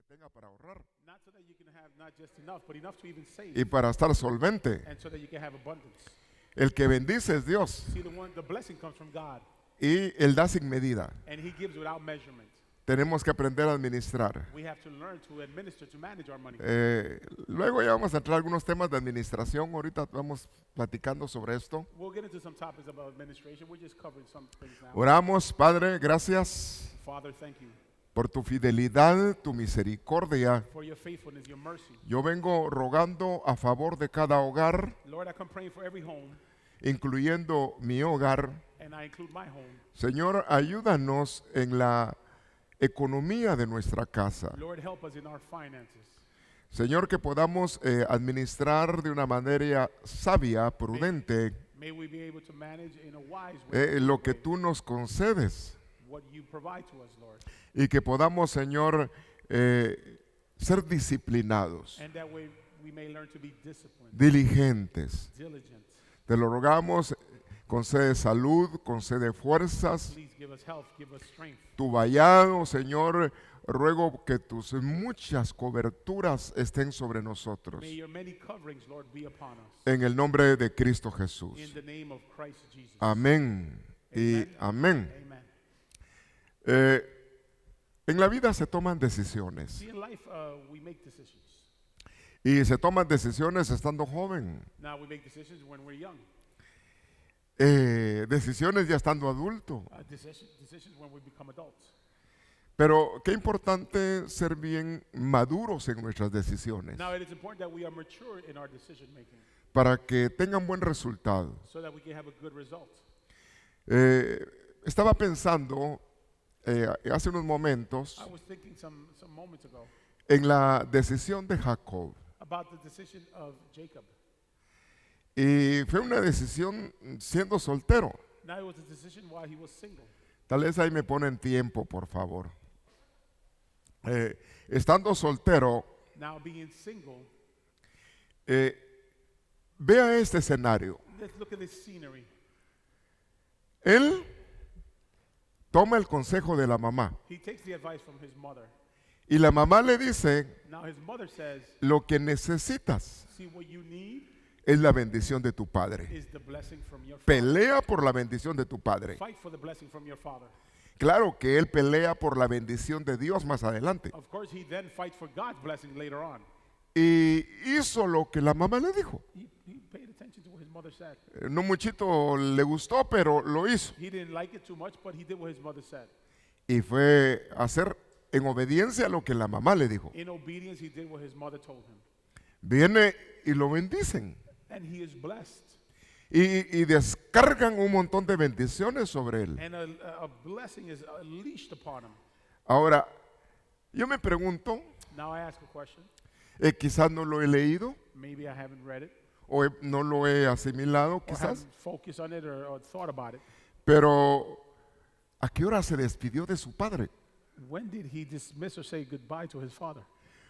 tenga para ahorrar Not so that you can have not just enough, but enough to even save, y para estar solvente. and so that you can have abundance. El que bendice es Dios See, the blessing comes from God, y Él da sin medida. and He gives without measurement. Tenemos que aprender a administrar. We have to learn to administer, to manage our money. Luego ya vamos a entrar a algunos temas de administración. Ahorita vamos platicando sobre esto. We'll get into some topics about administration. We're just covering some things now. Oramos, Padre, gracias Father, thank you por tu fidelidad, tu misericordia. for your faithfulness, your mercy. Yo vengo rogando a favor de cada hogar, Lord, I come praying for every home, incluyendo mi hogar. and I include my home. Señor, ayúdanos en la economía de nuestra casa. Lord, help us in our finances. Señor, que podamos administrar de una manera sabia, prudente, May we be able to manage in a wise way lo que tú nos concedes. what you provide to us, Lord. Y que podamos, Señor, ser disciplinados, And that way we may learn to be disciplined, diligentes. diligent. Te lo rogamos, concede salud, concede fuerzas. Please give us health, give us strength. Tu vallado, Señor, ruego que tus muchas coberturas estén sobre nosotros. May your many coverings, Lord, be upon us. En el nombre de Cristo Jesús. In the name of Christ Jesus. Amén y amén. Amen. En la vida se toman decisiones. See, in life, we make decisions. Y se toman decisiones estando joven. Now we make decisions when we're young. Decisiones ya estando adulto. Decisions when we become adults. Pero qué importante ser bien maduros en nuestras decisiones Now it is important that we are mature in our decision making para que tengan buen resultado. so that we can have a good result. Estaba pensando hace unos momentos I was thinking some moments ago en la decisión de Jacob. about the decision of Jacob. Y fue una decisión siendo soltero. Now it was a decision while he was single. Tal vez ahí me ponen tiempo, por favor. Estando soltero, Now being single, vea este escenario. let's look at this scenery. Él toma el consejo de la mamá He takes the advice from his mother. y la mamá le dice, Now his mother says, lo que necesitas see, what you need es la bendición de tu padre. is the blessing from your father. Pelea por la bendición de tu padre. Fight for the blessing from your father. Claro que él pelea por la bendición de Dios más adelante. Of course, he then fights for God's blessing later on. Y hizo lo que la mamá le dijo. He paid attention to what his mother said. No muchito le gustó, pero lo hizo. He didn't like it too much, but he did what his mother said. Y fue a hacer en obediencia a lo que la mamá le dijo. In obedience, he did what his mother told him. Viene y lo bendicen. And he is blessed. Y descargan un montón de bendiciones sobre él. And a blessing is unleashed upon him. Ahora, yo me pregunto, Now I ask a question. quizás no lo he leído Maybe I haven't read it, o no lo he asimilado, or quizás, haven't focused on it, or thought about it. pero ¿a qué hora se despidió de su padre? When did he dismiss or say goodbye to his father?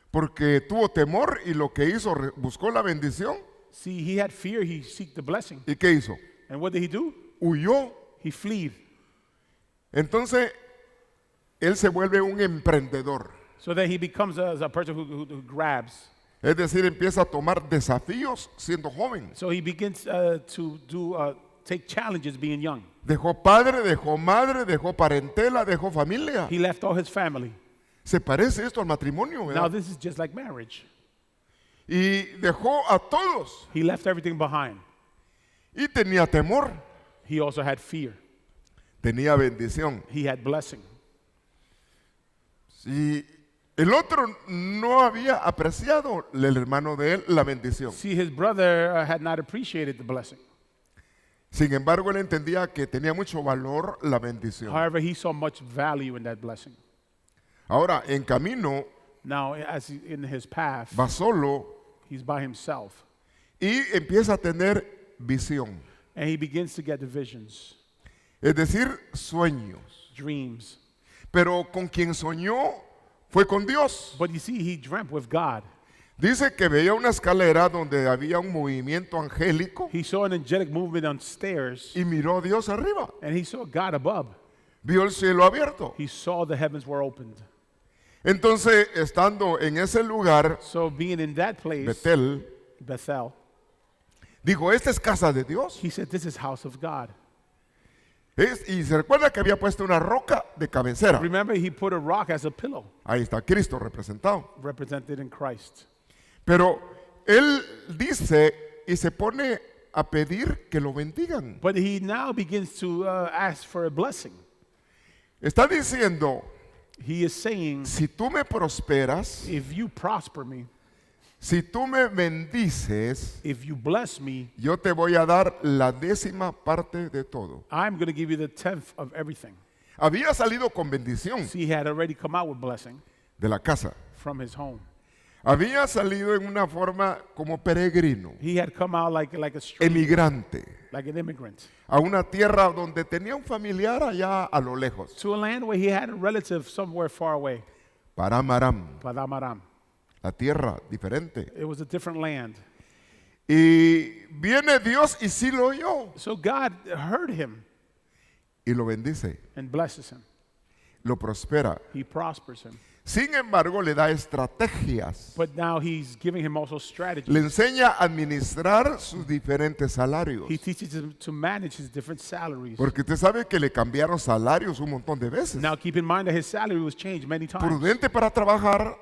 Porque tuvo temor y lo que hizo, buscó la bendición. See, he had fear, he seeked the blessing. ¿Y qué hizo? And what did he do? Huyó. He fled. Entonces, él se vuelve un emprendedor. So that he becomes a person who grabs. Es decir, empieza a tomar desafíos siendo joven. So he begins to take challenges being young. Dejó padre, dejó madre, dejó parentela, dejó familia. He left all his family. Se parece esto al matrimonio, Now ¿verdad? this is just like marriage. Y dejó a todos. He left everything behind. Y tenía temor, He also had fear. tenía bendición. He had blessing. Y el otro no había apreciado, el hermano de él, la bendición. See, his brother had not appreciated the blessing. Sin embargo, él entendía que tenía mucho valor la bendición. However, he saw much value in that blessing. Ahora, en camino, Now, in his path, va solo he's by himself. y empieza a tener visión. And he begins to get the visions, Es decir, sueños. dreams. Pero con quien soñó fue con Dios. But you see, he dreamt with God. Dice que veía una escalera donde había un movimiento angélico He saw an angelic movement on stairs, y miró a Dios arriba. and he saw God above. Vio el cielo abierto. He saw the heavens were opened. Entonces, estando en ese lugar, So being in that place, Betel, Bethel, dijo, esta es casa de Dios. he said, this is house of God. Y se recuerda que había puesto una roca de cabecera. Remember, he put a rock as a pillow, Ahí está Cristo representado. represented in Christ. Pero él dice y se pone a pedir que lo bendigan. But he now begins to ask for a blessing. Está diciendo, He is saying, si tú me prosperas, if you prosper me, si tú me bendices, if you bless me, yo te voy a dar la 10ª parte de todo. I'm going to give you the 10th of everything. Había salido con bendición See, he had already come out with blessing de la casa. from his home. Había salido en una forma como peregrino, He had come out like a stranger, emigrante, like an immigrant, a una tierra donde tenía un familiar allá a lo lejos, to a land where he had a relative somewhere far away, Paramaram, Padamaram. la tierra diferente. It was a different land. Y viene Dios y sí lo oyó So God heard him y lo bendice, and blesses him. lo prospera. He prospers him. Sin embargo, le da estrategias. But now he's giving him also strategy. Le enseña a administrar sus diferentes salarios. He teaches him to manage his different salaries. Porque usted sabe que le cambiaron salarios un montón de veces. Now keep in mind that his salary was changed many times Prudente para trabajar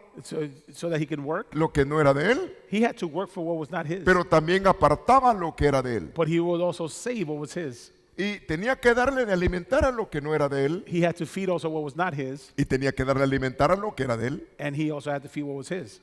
so that he can work. lo que no era de él, He had to work for what was not his. pero también apartaba lo que era de él. But he would also save what was his. Y tenía que darle de alimentar a lo que no era de él. He had to feed also what was not his. Y tenía que darle de alimentar a lo que era de él. And he also had to feed what was his.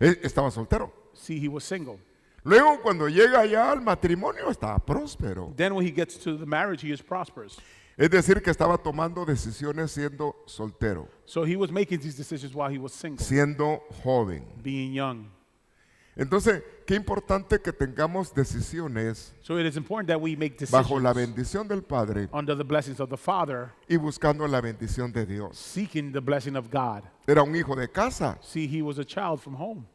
Él estaba soltero. See, he was single. Luego, cuando llega ya al matrimonio, estaba próspero. Then when he gets to the marriage, he is prosperous. Es decir, que estaba tomando decisiones siendo soltero, So he was making these decisions while he was single, siendo joven. being young. Entonces, qué importante que tengamos decisiones So it is important that we make bajo la decisions bendición del Padre under the blessings of the Father, y buscando la bendición de Dios. seeking the blessing of God. Era un hijo de casa. See, he was a child from home.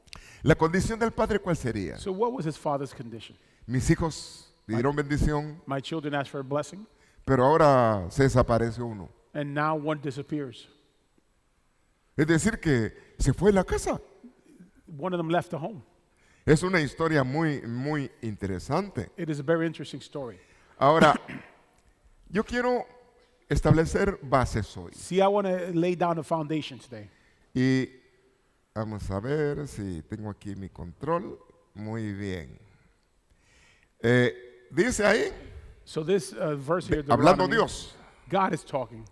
La condición del Padre, ¿cuál sería? So what was his father's condition? Mis hijos dieron bendición, My children asked for a blessing, pero ahora se desaparece uno. and now one disappears. Es decir, que se fue de la casa. One of them left the home. Es una historia muy, muy interesante. It is a very interesting story. Ahora, yo quiero establecer bases hoy. See, I want to lay down a foundation today. Y vamos a ver si tengo aquí mi control. Muy bien. Dice ahí, So this verse here, hablando Deuteronomy, Dios, God is talking.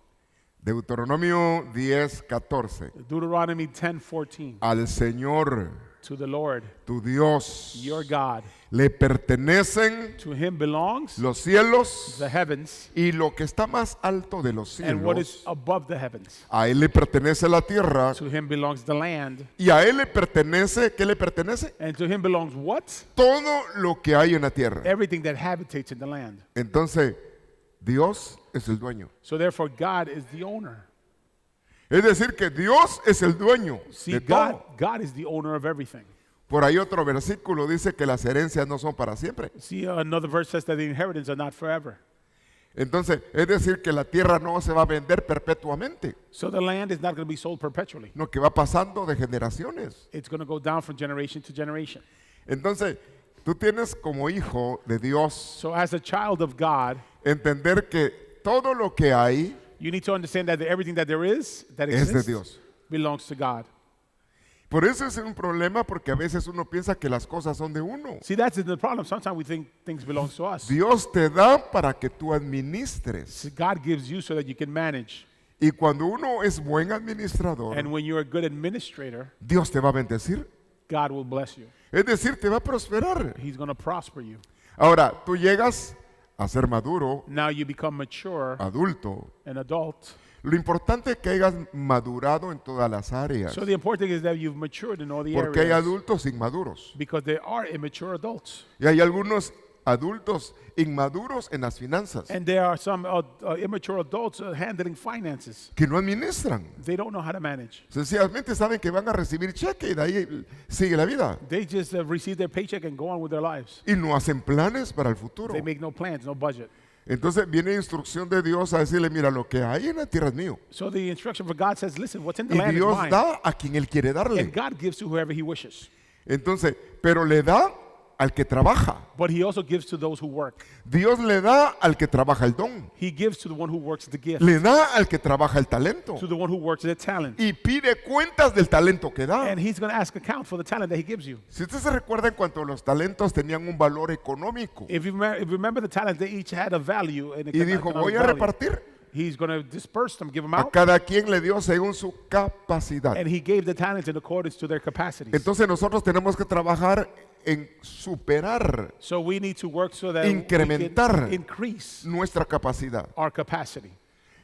Deuteronomio 10:14. Deuteronomy 10:14. Al Señor, To the Lord, tu Dios, your God, le pertenecen to him belongs los cielos the heavens y lo que está más alto de los and what is cielos. above the heavens. A Él le pertenece la tierra To him belongs the land, y a Él le pertenece, ¿qué le pertenece? and to him belongs what? Todo lo que hay en la tierra. Everything that habitates in the land. Entonces, Dios es el dueño. So therefore, God is the owner. Es decir, que Dios es el dueño See, de God, todo. God is the owner of everything. Por ahí otro versículo dice que las herencias no son para siempre. See, another verse says that the inheritance are not forever. Entonces, es decir, que la tierra no se va a vender perpetuamente, So the land is not going to be sold perpetually. no, que va pasando de generaciones. It's going to go down from generation to generation. Entonces, tú tienes como hijo de Dios So as a child of God, entender que todo lo que hay you need to understand that everything that there is, that es de exists, Dios. belongs to God. Por eso es un problema, porque a veces uno piensa que las cosas son de uno. See, that's the problem. Sometimes we think things belong to us. Dios te da para que tú administres. See, God gives you so that you can manage. Y cuando uno es buen administrador, And when you're a good administrator, Dios te va a bendecir. God will bless you. Es decir, te va a prosperar. He's going to prosper you. Ahora, tú llegas a ser maduro, Now you become mature, adulto. an adult. Lo importante es que hayas madurado en todas las áreas. So the important thing is that you've matured in all the Porque hay areas. adultos inmaduros. Because there are immature adults. Y hay algunos adultos inmaduros en las finanzas And there are some immature adults handling finances. que no administran. They don't know how to manage. Sencillamente saben que van a recibir cheque y de ahí sigue la vida. They just receive their paycheck and go on with their lives. Y no hacen planes para el futuro. They make no plans, no budget. Entonces viene instrucción de Dios a decirle, mira, lo que hay en la tierra es mío. So the instruction for God says, listen, what's in the Y land is Dios mine. da a quien Él quiere And darle. God gives to whoever he wishes. Entonces, pero le da al que trabaja. But he also gives to those who work. Dios le da al que trabaja el don. He gives to the one who works the gift, Le da al que trabaja el talento. to the one who works the talent. Y pide cuentas del talento que da. And he's going to ask account for the talent that he gives you. Si usted se recuerda en cuanto los talentos tenían un valor económico. If you remember the talent, they each had a value. And Y dijo, voy a repartir. He's going to disperse them, give them A out. cada quien le dio según su capacidad. And he gave the talents in accordance to their capacities. Entonces nosotros tenemos que trabajar en superar So we need to work so that we Incrementar. can increase nuestra capacidad. our capacity.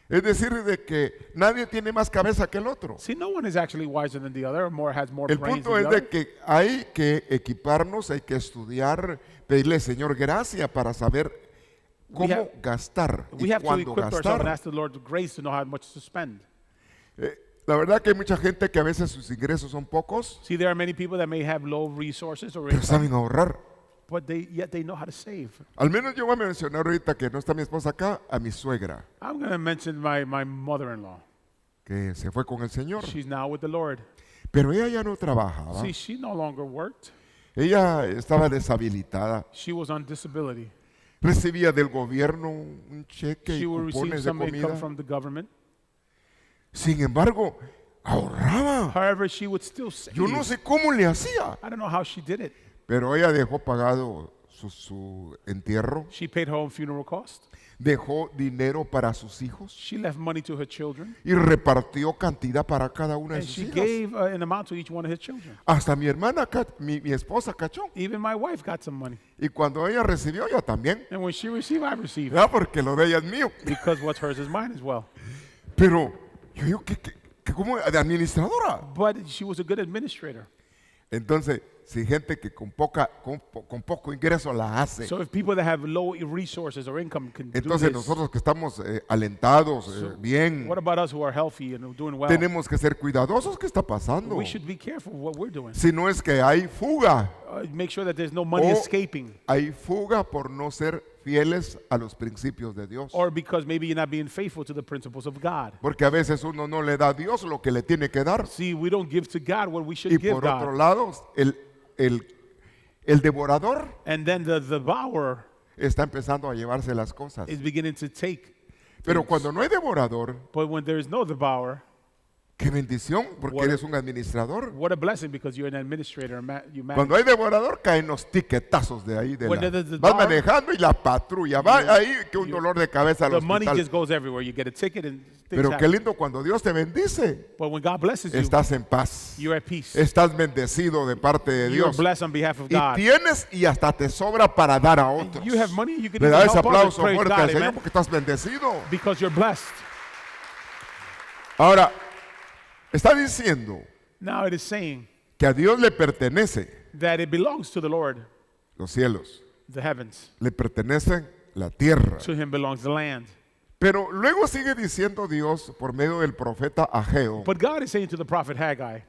Es decir, de que nadie tiene más cabeza que el otro. See, no one is actually wiser than the other, or has more El brains punto than es the de other. que hay que equiparnos, hay que estudiar, pedirle Señor gracia para saber We cómo have- gastar We y have to cuándo equip ourselves and gastar. ask the Lord grace to know how much to spend. La verdad que hay mucha gente que a veces sus ingresos son pocos, See, there are many people that may have low resources or pero income, saben ahorrar. but yet they know how to save. Al menos yo voy a mencionar ahorita que no está mi esposa acá, a mi suegra, I'm going to mention my mother-in-law. que se fue con el Señor. She's now with the Lord. Pero ella ya no trabajaba. See, she no longer worked. Ella estaba deshabilitada. She was on disability. Recibía del gobierno un cheque y She would receive cupones de some income comida. from the government. Sin embargo, ahorraba. However, she would still save. Yo no sé cómo le hacía. I don't know how she did it. Pero ella dejó pagado su entierro, She paid her own funeral cost. dejó dinero para sus hijos She left money to her children. y repartió cantidad para cada una de And sus she hijas. gave an amount to each one of his children. Hasta mi hermana, mi esposa cachó. Even my wife got some money. Y cuando ella recibió, ella también. And when she received, I received. ¿Verdad? Porque lo de ella es mío. Because what's hers is mine as well. Pero yo digo que como de administradora. But she was a good administrator. Entonces, si gente que con poco ingreso la hace, So if people that have low resources or income can do entonces this, nosotros que estamos alentados, bien, what about us who are healthy and doing well? tenemos que ser cuidadosos. ¿Qué está pasando? We should be careful what we're doing. Si no es que hay fuga, Make sure that there's no money Oh. escaping, hay fuga por no ser fieles a los principios de Dios. or because maybe you're not being faithful to the principles of God. Porque a veces uno no le da a Dios lo que le tiene que dar. See, we don't give to God what we should Y give por otro God. lado, el devorador And then the devourer está empezando a llevarse las cosas. is beginning to take. Pero things. cuando no hay devorador, But when there is no devourer, qué bendición, porque What- eres un administrador. what a blessing, because you're an administrator. You manage. Cuando hay devorador, caen los tiquetazos de ahí. When there's Vas devour- manejando y la patrulla va ahí, que un dolor de cabeza al The money hospital. just goes everywhere. You get a ticket and things Pero qué happen. lindo cuando Dios te bendice. But when God blesses you, Estás en paz. you're at peace. Estás bendecido de parte de You're Dios. blessed on behalf of Y God. tienes y hasta te sobra para dar a otros. You have money, you can Le even da ese help others. aplauso Praise fuerte God, al Señor amen. porque estás bendecido. Because you're blessed. Ahora, está diciendo Now it is saying que a Dios le pertenece that it belongs to the Lord, los cielos, the heavens. le pertenece la tierra. To him belongs the land. Pero luego sigue diciendo Dios por medio del profeta Ageo But God is saying to the prophet Haggai,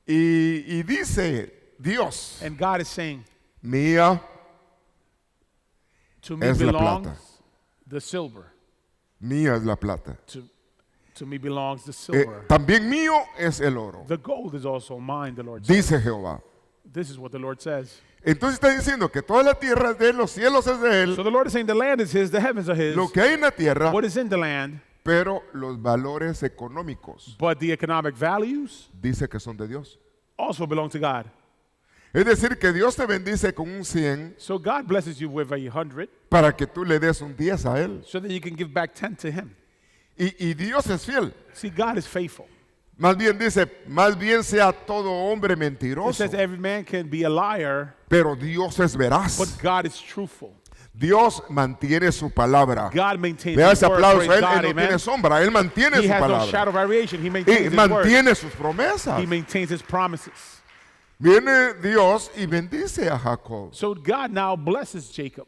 y dice Dios, and God is saying, mía to me es la belongs plata. the silver. Mía es la plata. To me belongs the silver. También mío es el oro, The gold is also mine, the Lord says. dice Jehová. This is what the Lord says. Entonces está diciendo que toda la tierra es de él, los cielos es de So él, the Lord is saying the land is his, the heavens are his. lo que hay en la tierra, What is in the land, pero los valores económicos but the economic values dice que son de Dios. also belong to God. Es decir, que Dios te bendice con un 100 So God blesses you with 100 para que tú le des un 10 a él. so that you can give back 10 to him. Y Dios es fiel. See, God is faithful. Más bien dice, más bien sea todo hombre It mentiroso, says every man can be a liar, pero Dios es veraz. but God is truthful. Dios mantiene su palabra. God maintains Vea his ese word. aplauso, Praise él God, no amen. tiene sombra, él mantiene He su has no palabra. shadow of variation. He Y maintains his word. mantiene sus promesas. He maintains his promises. Viene Dios y bendice a Jacob. So God now blesses Jacob.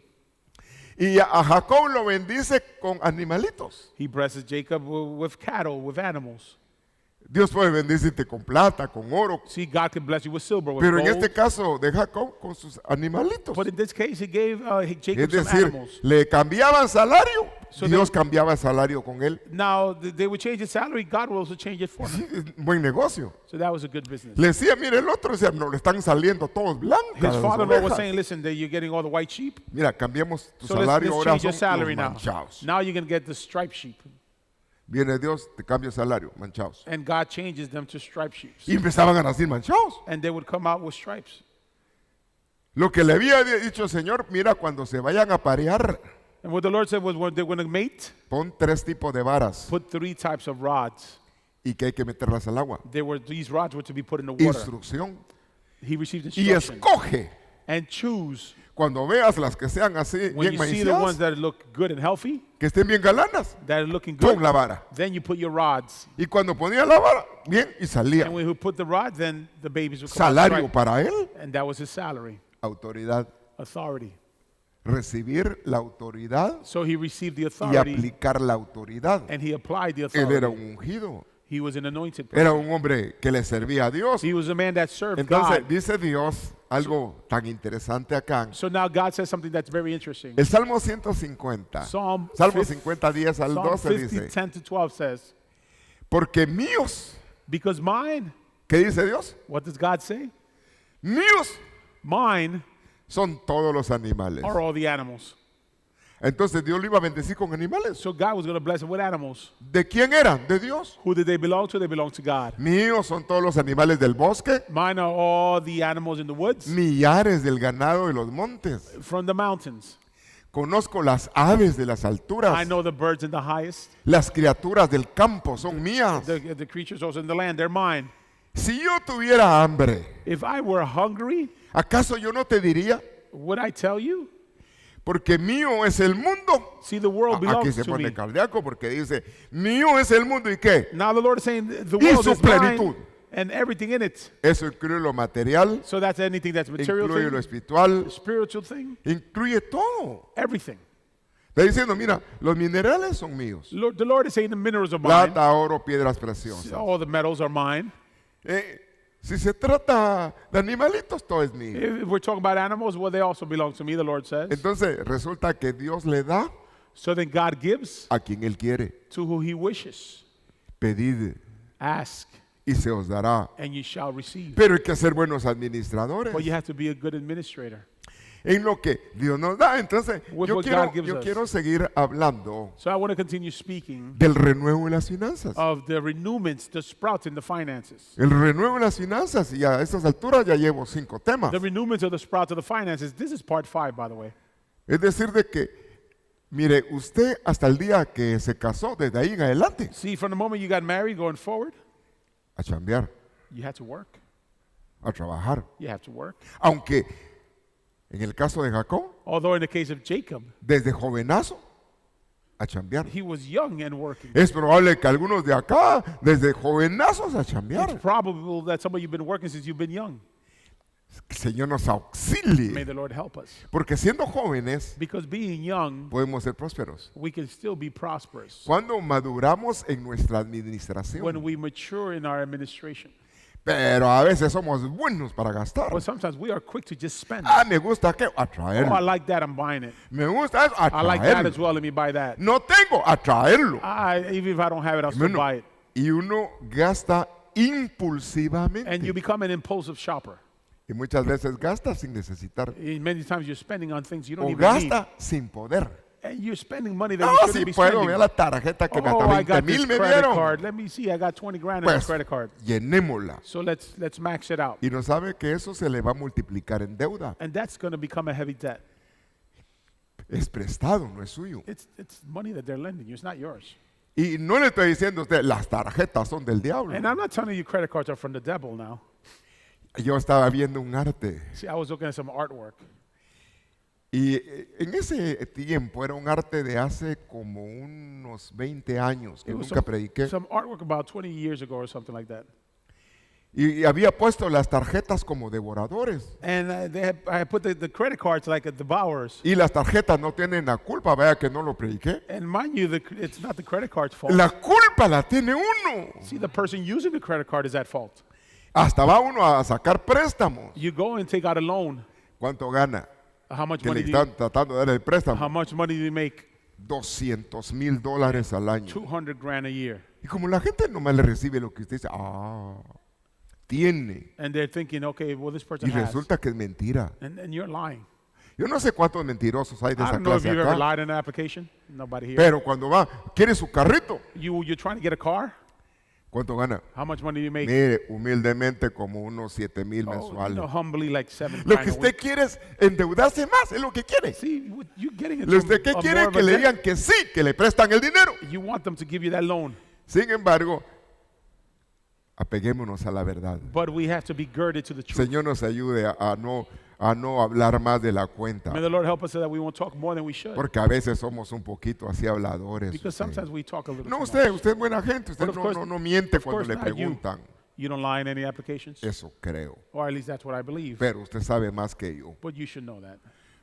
Y a Jacob lo bendice con animalitos. He blesses Jacob with cattle, with animals. Dios puede bendecirte con plata, con oro, See, God can bless you with silver, with pero en gold. este caso de Jacob con sus animalitos. But in this case, he gave Es Jacob some decir, animals. le cambiaban salario, So Dios cambiaba el salario con él. Now, they would change his salary. God will also change it for him. Sí, es un buen negocio. So that was a good business. Le decía, mire, el otro decía, no, le están saliendo todos blancos. His father-in-law was saying, listen, that you're getting all the white sheep. Mira, cambiamos tu So salario, let's ahora change your son salary los now. manchados. Now you're going to get the striped sheep. Viene Dios, te cambia el salario, manchados. And God changes them to striped sheep. Y empezaban a nacer manchados. And they would come out with stripes. Lo que le había dicho el Señor, mira, cuando se vayan a parear, And what the Lord said was when they're going to mate, pon 3 tipos de varas put 3 types of rods. y que hay que meterlas al agua. These rods were to be put in the water. Instrucción. He received Y instruction. escoge, And choose. cuando veas las que sean así, When bien you see the ones maiciadas, that look good and healthy, que estén bien galanas, that are looking good, pon la vara. then you put your rods. Y cuando ponía la vara, bien, y salía. And when you put the rods, then the babies would come out Salario striped. para él, And that was his salary, autoridad. authority. Recibir la autoridad So he received the y authority aplicar la autoridad. and he applied the Él era authority. un ungido. He was an anointed person. Era un hombre que le servía a Dios. He was a man that served Entonces God. dice Dios algo tan interesante acá. So now God says something that's very interesting. El Salmo 150, Psalm Salmo 50, 50, 10 al Psalm 12 50, dice, 10 to 12 says, porque míos, because mine, ¿qué dice Dios? what does God say? Míos Mine son todos los animales. are all the animals. Entonces Dios lo iba a bendecir con animales. So God was going to bless him with animals. ¿De quién eran? De Dios. Who did they belong to? They belong to God. Míos son todos los animales del bosque, Mine are all the animals in the woods, millares del ganado de los montes. from the mountains. Conozco las aves de las I alturas. know the birds in the highest. Las criaturas del campo son mías. The creatures also in the land, they're mine. Si yo tuviera hambre, If I were hungry, ¿acaso yo no te diría? would I tell you? Porque mío es el mundo. See, the world Aquí belongs se to pone me. cardíaco porque dice, mío es el mundo y qué. Now the Lord is saying the Y world su is mine plenitud. and everything in it. Eso incluye lo material, So that's anything that's material incluye lo thing, espiritual, spiritual thing, incluye todo. everything. Está diciendo, mira, los minerales son míos. The Lord is saying the minerals are mine. Plata, oro, piedras preciosas. All the metals are mine. Si se trata de animalitos, todo es mío. If we're talking about animals, well, they also belong to me, the Lord says. Entonces resulta que Dios le da So then God gives a quien Él quiere. to who he wishes. Pedid Ask, y se os dará. and you shall receive. Pero hay que ser buenos administradores But you have to be a good administrator. en lo que Dios nos da. Entonces, With yo what quiero, God gives yo us. quiero seguir hablando So I want to continue speaking del renuevo de las finanzas. of the renewments, the sprouts in the finances. El renuevo de las finanzas, y a estas alturas ya llevo 5 temas. The renewments of the sprouts of the finances. This is part 5, by the way. Es decir, de que, mire, usted hasta el día que se casó, desde ahí en adelante, See, from the moment you got married going forward, a chambear, you had to work. a trabajar. You have to work. Aunque en el caso de Jacob, Although in the case of Jacob, desde jovenazo, a chambear. he was young and working. Es probable que algunos de acá, desde jovenazos a It's chambear. probable that some of you have been working since you've been young. Que el Señor nos May auxilie. the Lord help us. Porque siendo jóvenes, Because being young, podemos ser prósperos. we can still be prosperous Cuando maduramos en nuestra when administración. we mature in our administration. Pero a veces somos buenos para gastar. But sometimes we are quick to just spend. Ah, me gusta que Oh, I atraerlo. like that, I'm buying it. Me gusta eso, I like that as atraerlo. well, let me buy that. No tengo, atraerlo. Even if I don't have it, I'll still Hermano, buy it. y uno gasta impulsivamente. And you become an impulsive shopper. Y muchas veces gasta sin necesitar. And many times you're spending on things you don't O even need. gasta sin poder. And you're spending money that No, you si shouldn't be puedo, spending. vea la tarjeta que me Oh, hasta I 20 got this mil me credit dieron. card. Let me see, I got 20 grand on Pues, this credit card. llenémosla. So let's max it out. Y no sabe que eso se le va a multiplicar en deuda. And that's going to become a heavy debt. Es prestado, no es suyo. It's money that they're lending you. It's not yours. Y no le estoy diciendo a usted, las tarjetas son del diablo. And I'm not telling you credit cards are from the devil now. Yo estaba viendo un arte. See, I was looking at some artwork. Y en ese tiempo era un arte de hace como unos 20 años que It was nunca prediqué. some artwork about 20 years ago or something like that. y había puesto las tarjetas como devoradores. And I put the credit cards like a devourers. Y las tarjetas no tienen la culpa, vaya que no lo prediqué. And mind you, it's not the credit card's fault. La culpa la tiene uno. See, the person using the credit card is at fault. Hasta va uno a sacar préstamos. You go and take out a loan. ¿Cuánto gana? How much Que le money do you, están tratando de dar el how préstamo. much money do you make? $200,000 al año. $200,000 a year. Y como la gente nomás le recibe lo que usted dice, tiene. And they're thinking, okay, well, this person Y has. resulta que es mentira. And you're lying. Yo no sé cuántos mentirosos hay de I esa don't know if clase you've ever acá. lied in an application. Nobody here. Pero cuando va, quiere su carrito. You're trying to get a car? ¿Cuánto gana? How much money do you make? Mire, humildemente como unos 7,000 Oh, mensuales. humbly like $7,000 Lo que a usted week. quiere es endeudarse más, es lo que quiere. See, you getting into Lo usted que a quiere more es of que a le debt. digan que sí, que le prestan el dinero. You want them to give you that loan. Sin embargo, apeguémonos a la verdad. But we have to be girded to the truth. Señor nos ayude a no hablar más de la cuenta. May the Lord help us so that we won't talk more than we should. Porque a veces somos un poquito así habladores. Because usted. sometimes we talk a little No, too usted much. es buena gente. Usted But of no, course- no miente Of cuando course le not you. preguntan. You don't lie in any applications. Eso creo. Or at least that's what I believe. Pero usted sabe más que yo. But you should know that.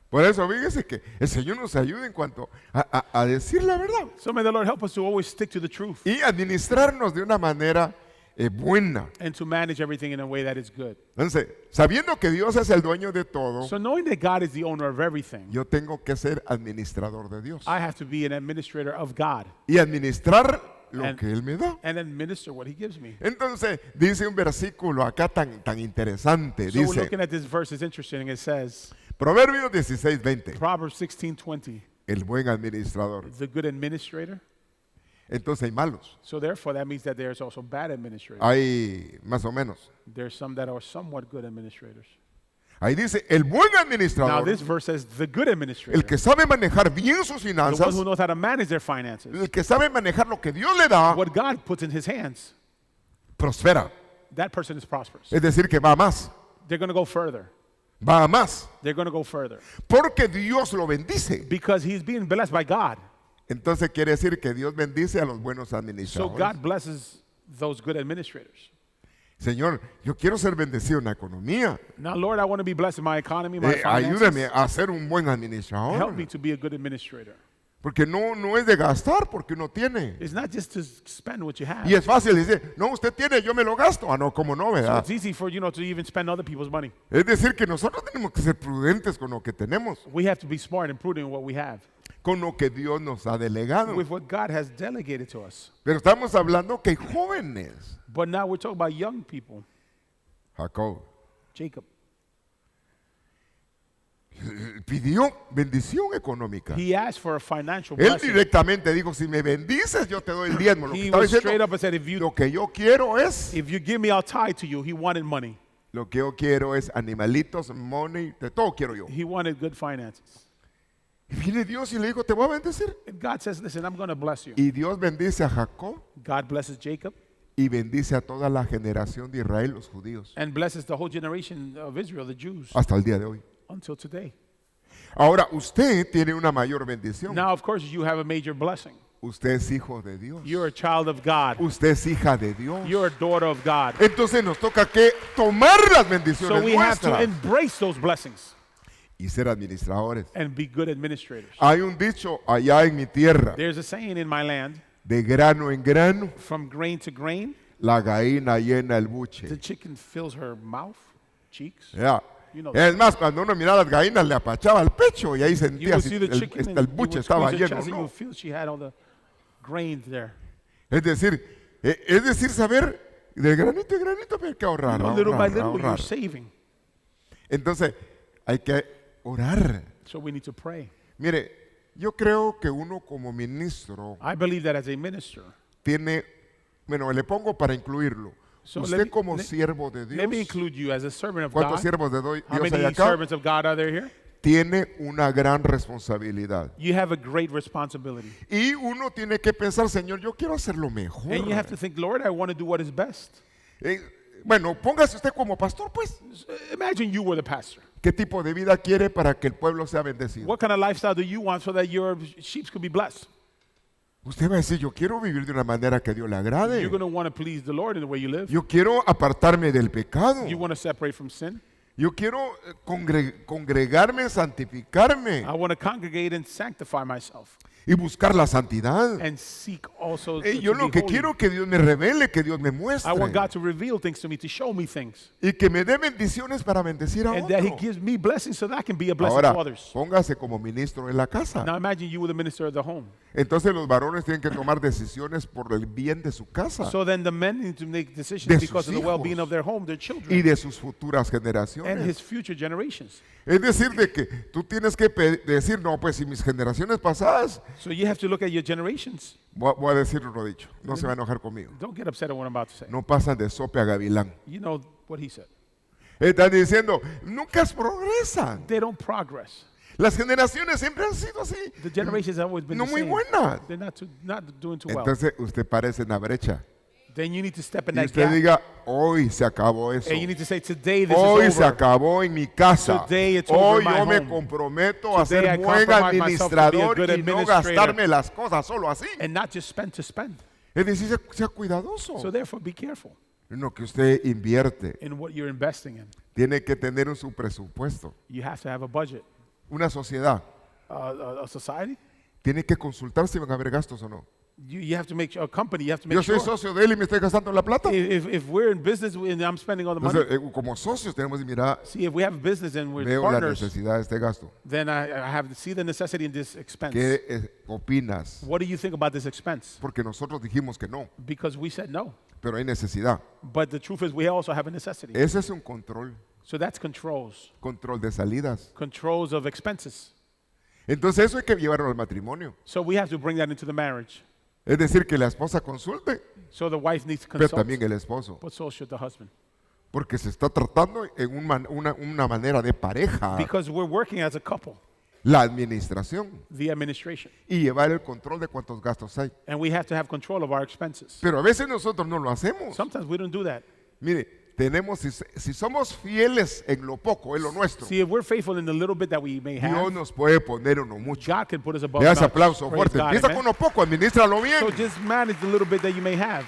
Por eso, fíjese que el Señor nos ayude en cuanto a decir la verdad. So may the Lord help us to always stick to the truth Y administrarnos de una manera buena. and to manage everything in a way that is good. Entonces, sabiendo que Dios es el dueño de todo, So knowing that God is the owner of everything, yo tengo que ser administrador de Dios. I have to be an administrator of God Y administrar lo And- que Él me da. and administer what He gives me. Entonces, dice un versículo acá tan interesante. So we're Dice, looking at this verse, it's interesting. It says, Proverbios 16:20, Proverbs 16:20, el buen administrador. the good administrator. Entonces hay malos. So therefore, that means that there's also bad administrators. Hay más o menos. There's some that are somewhat good administrators. Ahí dice, el buen Now administrador, this verse says the good administrator, el que sabe manejar bien sus the one finanzas, who knows how to manage their finances, el que sabe manejar lo que Dios le da, what God puts in his hands, prospera. that person is prosperous. Es decir, que va a más, They're going to go further. va a más. They're going to go further Porque Dios lo bendice. because he's being blessed by God. Entonces quiere decir que Dios bendice a los buenos So administradores. God blesses those good administrators. Señor, yo quiero ser bendecido en la economía. Now, Lord, I want to be blessed in my economy, my Ayúdame finances. a ser un buen Help administrador. me to be a good administrator. Porque no es de gastar porque uno tiene. It's not just to spend what you have. Y es fácil decir, no, usted tiene, yo me lo gasto. Ah, no, como no, So ¿verdad? it's easy for to even spend other people's money. Es decir, que nosotros tenemos que ser prudentes con lo que tenemos, We have to be smart and prudent in what we have con lo que Dios nos ha delegado. with what God has delegated to us. Pero estamos hablando que hay jóvenes. But now we're talking about young people. Jacob Jacob, pidió bendición económica. he asked for a financial Él blessing. directamente dijo, si me bendices, yo te doy el diezmo. Lo que He estaba was straight diciendo, up and said, lo que yo quiero es, if you give me, I'll tie to you. He wanted money. lo que yo quiero es animalitos, money, de todo quiero yo. He wanted good finances. Y viene Dios y le dijo, te voy a bendecir. And God says, listen, I'm going to bless you. Y Dios bendice a Jacob God blesses Jacob y bendice a toda la generación de Israel, los judíos, and blesses the whole generation of Israel, the Jews, hasta el día de hoy. until today. Ahora, usted tiene una mayor bendición. Now, of course, you have a major blessing. Usted es hijo de Dios. You're a child of God. Usted es hija de Dios. You're a daughter of God. Entonces nos toca que tomar las So bendiciones we have to nuestras embrace those blessings y ser administradores. and be good administrators. Hay un dicho allá en mi tierra, There's a saying in my land, de grano en grano, from grain to grain, la gallina llena el the buche. chicken fills her mouth, cheeks. Ya. You know Es más, cuando uno miraba las gallinas le apachaba el pecho y ahí You sentía would si see the chicken el and you buche would estaba squeeze her lleno o chest and you no. would feel she had all the grains there. Es decir, saber de granito en granito, pero hay que ahorrar, You know, little by ahorrar, little, you're ahorrar. saving. Entonces, hay que orar. So we need to pray. Mire, yo creo que uno como ministro I believe that as a minister. tiene, bueno, le pongo para incluirlo. So Usted como siervo de Let me Dios, include you as a servant of ¿cuántos God. siervos de How Dios hay many acá? servants of God are there here? Tiene una gran responsabilidad. You have a great responsibility. Y uno tiene que pensar, Señor, yo quiero hacerlo mejor. And you have to think, Lord, I want to do what is best. Bueno, póngase usted como pastor, pues. Imagine you were the pastor. ¿Qué tipo de vida quiere para que el pueblo sea bendecido? What kind of lifestyle do you want so that your sheep could be blessed? Usted va a decir, yo quiero vivir de una manera que a Dios le agrade. You're going to want to please the Lord in the way you live. Yo quiero apartarme del pecado. You want to separate from sin. Yo quiero congregarme, santificarme I want to congregate and sanctify myself y buscar la santidad. and seek also to Yo be lo que holy. quiero que Dios me revele, que Dios me muestre I want God to reveal things to me, to show me things, y que me dé bendiciones para bendecir a and that He otro. gives me blessings so that I can be a blessing Ahora, to others. póngase como ministro en la casa. Now imagine you were the minister of the home. Entonces los varones tienen que tomar decisiones por el bien de su casa So then the men need to make decisions De because sus of the well-being hijos. of their home, their y children, de sus futuras and generaciones. his future generations. Es decir, de que tú tienes que decir, no, pues si mis generaciones pasadas, So you have to look at your generations. voy a decir lo dicho, no se va a enojar conmigo, Don't get upset at what I'm about to say. no pasan de sope a gavilán. You know what he said. Están diciendo, nunca progresan. They don't progress. Las generaciones siempre han sido así, The generations have always been no the muy same. buenas. They're not doing too well. Entonces usted parece en la brecha Then you need to step in y that usted gap. diga, hoy se acabó eso. And you need to say, today this Hoy is se over. acabó en mi casa. Today it's over Hoy in my yo me home. comprometo a Today ser I buen compromise myself to be a administrador good y no administrator. gastarme las cosas solo así. And not just spend to spend. Es decir, sea cuidadoso So therefore, be careful en lo que usted invierte. in what you're investing in. Tiene que tener su presupuesto. You have to have a budget. Una sociedad A society, tiene que consultar si van a haber gastos o no. you have to make sure, a company, you have to Yo make soy sure. socio de él y me estoy gastando la plata. If we're in business and I'm spending all the money, Entonces, como socios tenemos que mirar, see, if we have a business and we're veo la partners, necesidad de este gasto. then I have to see the necessity in this expense. ¿Qué opinas? What do you think about this expense? Porque nosotros dijimos que no, Because we said no. pero hay necesidad. But the truth is we also have a necessity. Ese es un control, So that's controls. control de salidas. Controls of expenses. Entonces eso hay que llevarlo al matrimonio. So we have to bring that into the marriage. Es decir, que la esposa consulte, So the wife needs to pero consult, también el esposo. but so should the husband. Porque se está tratando en una manera de pareja, Because we're working as a couple, la administración, the administration. y llevar el control de cuántos gastos hay. And we have to have control of our expenses. Pero a veces nosotros no lo hacemos. Sometimes we don't do that. Mire, si somos fieles en lo poco, en lo nuestro, See, if we're faithful in the little bit that we may Dios have, nos puede poner uno mucho. God can put us above Le das much. aplauso Praise fuerte. God, Empieza amen? con lo poco, administralo bien. So just manage the little bit that you may have.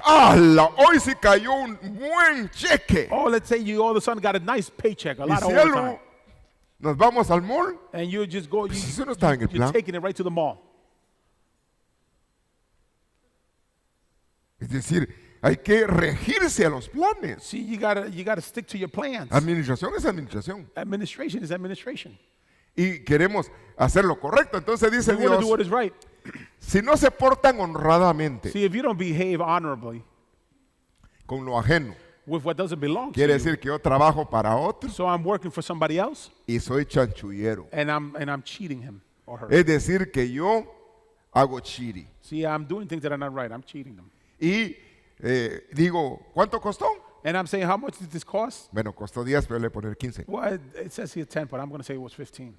¡Hala! Hoy sí cayó un buen cheque. Oh, let's say you all of a sudden got a nice paycheck, a Y lot of cielo, overtime. nos vamos al mall. And you just go, Pues eso no estaba en el you're plan. taking it right to the mall. Es decir, hay que regirse a los planes. See, you gotta stick to your plans. Administración es administración. Administration is administration. Y queremos hacer lo correcto. Entonces dice We want to do what Dios, is right. si no se portan honradamente See, if you don't behave honorably con lo ajeno, with what doesn't belong to quiere you, decir que yo trabajo para otros so I'm working for somebody else y soy chanchullero. and I'm cheating him or her. Es decir, que yo hago chiri. See, I'm doing things that are not right. I'm cheating them. Y digo, ¿cuánto costó? And I'm saying, how much did this cost? Bueno, costó 10, pero le voy a poner 15. Well, it says here 10, but I'm going to say it was 15.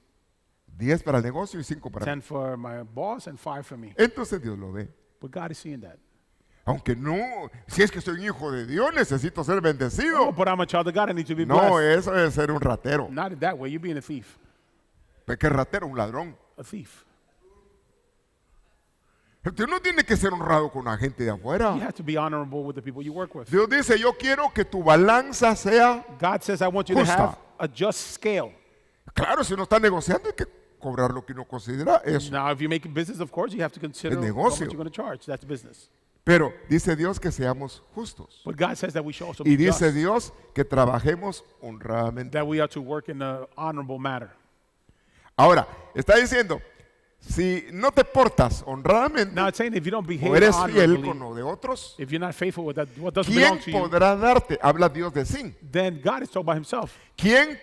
10 para el negocio y 5 para mí. 10 for my boss and 5 for me. Entonces Dios lo ve. But God is seeing that. Aunque no, si es que soy un hijo de Dios, necesito ser Oh, bendecido. but I'm a child of God. I need to be No, blessed. eso es ser un ratero. Not in that way. You're being a thief. ¿Pero qué ratero? Un ladrón. A thief. Usted no tiene que ser honrado con la gente de You afuera. have to be honorable with the people you work with. Dios dice, yo quiero que tu balanza sea... God says, I want you to Justa. have a just scale. Claro, si uno está negociando hay que cobrar lo que uno considera eso. Now, if you're making business, of course, you have to consider El how negocio. much you're going to charge. That's business. Pero dice Dios que seamos justos. But God says that we should also Y be dice just, Dios que trabajemos honradamente. that we are to work in an honorable manner. Ahora, está diciendo, si no te portas honradamente Now, it's saying if you don't behave o eres fiel honorably, con lo de otros, if you're not faithful with that, what doesn't ¿quién belong to you, podrá darte? Habla Dios de sí. then God is told by himself. ¿Quién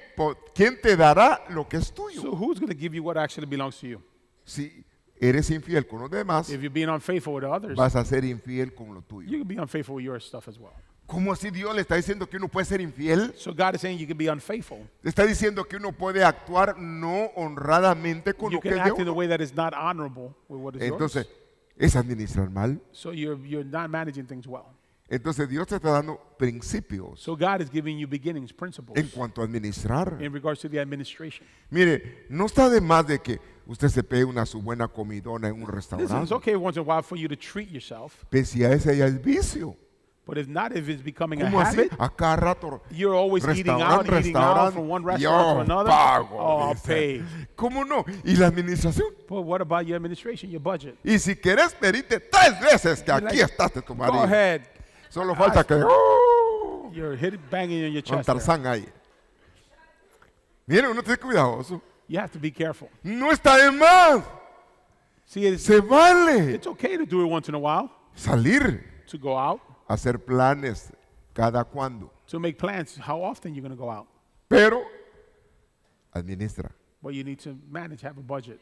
te dará lo que es So tuyo? who's going to give you what actually belongs to you? Si eres infiel con los demás, If you're being unfaithful with others, vas a ser infiel con lo tuyo. you can be unfaithful with your stuff as well. ¿Cómo así Dios le está diciendo que uno puede ser infiel? So God is saying you can be unfaithful. Le está diciendo que uno puede actuar no honradamente con You lo que can es de act in a uno. way that is not honorable with what is Entonces, yours. es administrar mal. So you're not managing things well. Entonces Dios te está dando principios So God is giving you beginnings, principles en cuanto a administrar. in regards to the administration. Mire, no está de más de que usted se pegue una su buena comidona en un Listen, it's restaurante. okay once in a while for you to treat yourself, Pero si a ese ya es vicio. but if not, if it's becoming a ¿Cómo así? habit, A cada rato. you're always eating out from one restaurant to Yo another. pago. Oh, I'll dice. pay. ¿Cómo no? ¿Y la administración? But what about your administration, your budget? Y si querés pedirte 3 veces que You're aquí like, estás de tu Go marido. ahead. Solo falta que You're banging on your con chest. there. Tarzán ahí. Miren, uno tiene cuidadoso. You have to be careful. No está de más. See, it's, Se vale it's okay to do it once in a while, salir, to go out, hacer planes cada cuando. to make plans how often you're going to go out. Pero administra. But you need to manage, have a budget.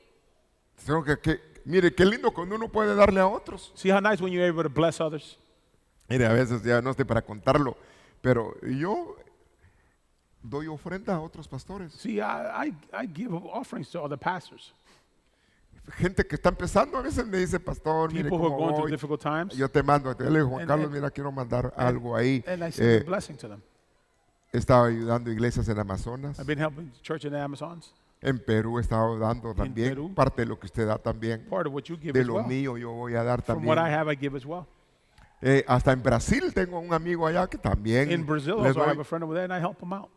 Mire, qué lindo cuando uno puede darle a otros. See how nice when you're able to bless others? Mire, a veces ya no estoy para contarlo, pero yo doy ofrenda a otros pastores. See, I give offerings to other pastors. Gente que está empezando a veces me dice, pastor, mire People who are cómo going through voy. difficult times. Yo te mando, yo le digo, Juan And- Carlos, and- mira, quiero mandar algo ahí. And I send Eh, a blessing to them. he estado ayudando iglesias en Amazonas. I've been helping the church in the Amazons. En Perú he estado dando también. Perú. Parte de lo que usted da también. Part of what you give De as lo well. mío yo voy a dar From what I también. have, I give as well. Hasta en Brasil tengo un amigo allá que también In Brazil, le also, I doy. have a friend over there, and I help him out.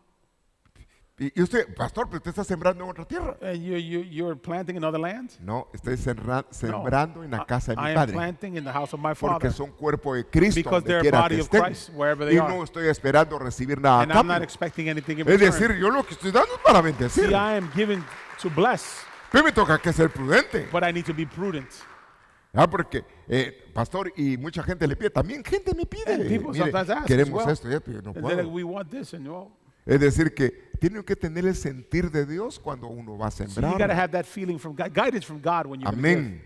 Y usted, pastor, pero usted está sembrando en otra tierra. And you're planting in other lands? No, estoy sembrando en la No. casa de I mi am padre. planting in the house of my Porque father. son cuerpo de Cristo Because donde they're a quiera body que of estén. Christ wherever they Y are. no estoy esperando recibir nada a And I'm not cambio. expecting anything in Es return. decir, yo lo que estoy dando es para bendecir. See, I am given to bless, Pero me toca que ser prudente. but I need to be prudent. Porque, pastor, y mucha gente le pide, también gente me pide. And people Mire, sometimes ask as queremos well. esto, y esto, y yo no And they're like, puedo. we want this, and well, Es decir, que tienen que tener el sentir de Dios cuando uno va a so you got to sembrar. have that feeling from God, guidance from God when you're gonna give. Amén.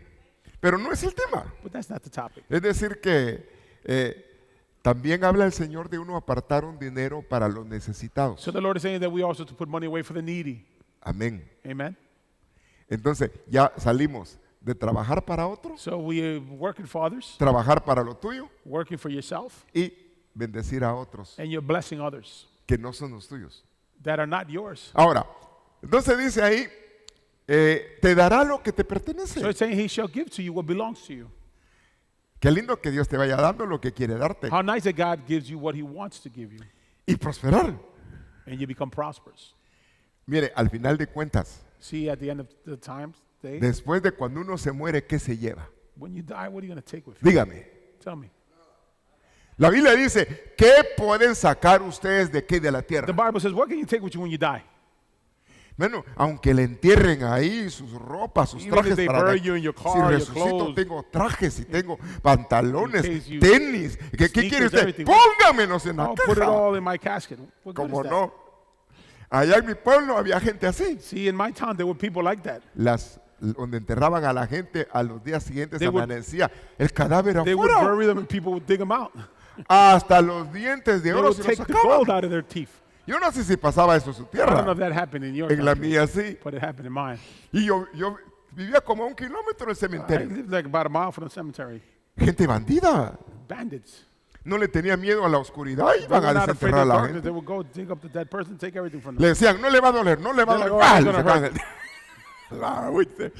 Pero no es el tema. But that's not the topic. Es decir, que también habla el Señor de uno apartar un dinero para los necesitados. So the Lord is saying that we also to put money away for the needy. Amén. Amen. Entonces, ya salimos de trabajar para otros, So we are working for others, trabajar para lo tuyo working for yourself, y bendecir a otros and you're blessing others que no son los tuyos. that are not yours. Ahora, entonces dice ahí, te dará lo que te So pertenece. it's saying he shall give to you what belongs to you. Qué lindo que Dios te vaya dando lo que quiere darte How nice that God gives you what he wants to give you, y prosperar. and you become prosperous. Mire, al final de cuentas, See, at the end of the time, day, después de cuando uno se muere, ¿qué se lleva? when you die, what are you going to take with you? Dígame. Tell me. La Biblia dice, ¿qué pueden sacar ustedes de qué de la The tierra? Bible says, what can you take with you when you die? Bueno, aunque le entierren ahí sus ropas, sus Even if trajes they para bury you in your si car, your resucito, clothes, tengo trajes y tengo pantalones, in case you- tenis. ¿Qué quiere sneakers, usted? everything. Póngamelos en la I'll put it caja. all in my casket. What good Como is that? no. Allá en mi pueblo había gente así. See, in my town, there were people like that. Donde enterraban a la gente, a los días siguientes They would- amanecía el cadáver They would afuera. bury them and people would dig them out. Hasta los dientes de They oro would se los take the gold sacaban. out of their teeth. Yo no sé si pasaba eso en su I don't know tierra. if that happened in your En la country, mía sí. but it happened in mine. Y yo vivía como a 1 kilómetro del I cementerio. lived like about a mile from the cemetery. Gente bandida. Bandits. No le tenía miedo a la oscuridad. They Iban were a not afraid desenterrar a of la darkness. gente. They would go dig up the dead person, take everything from them. Le decían, no le va a doler, no le va a They're doler. like, oh, ¡Pah! it's Le gonna sacaban oíste,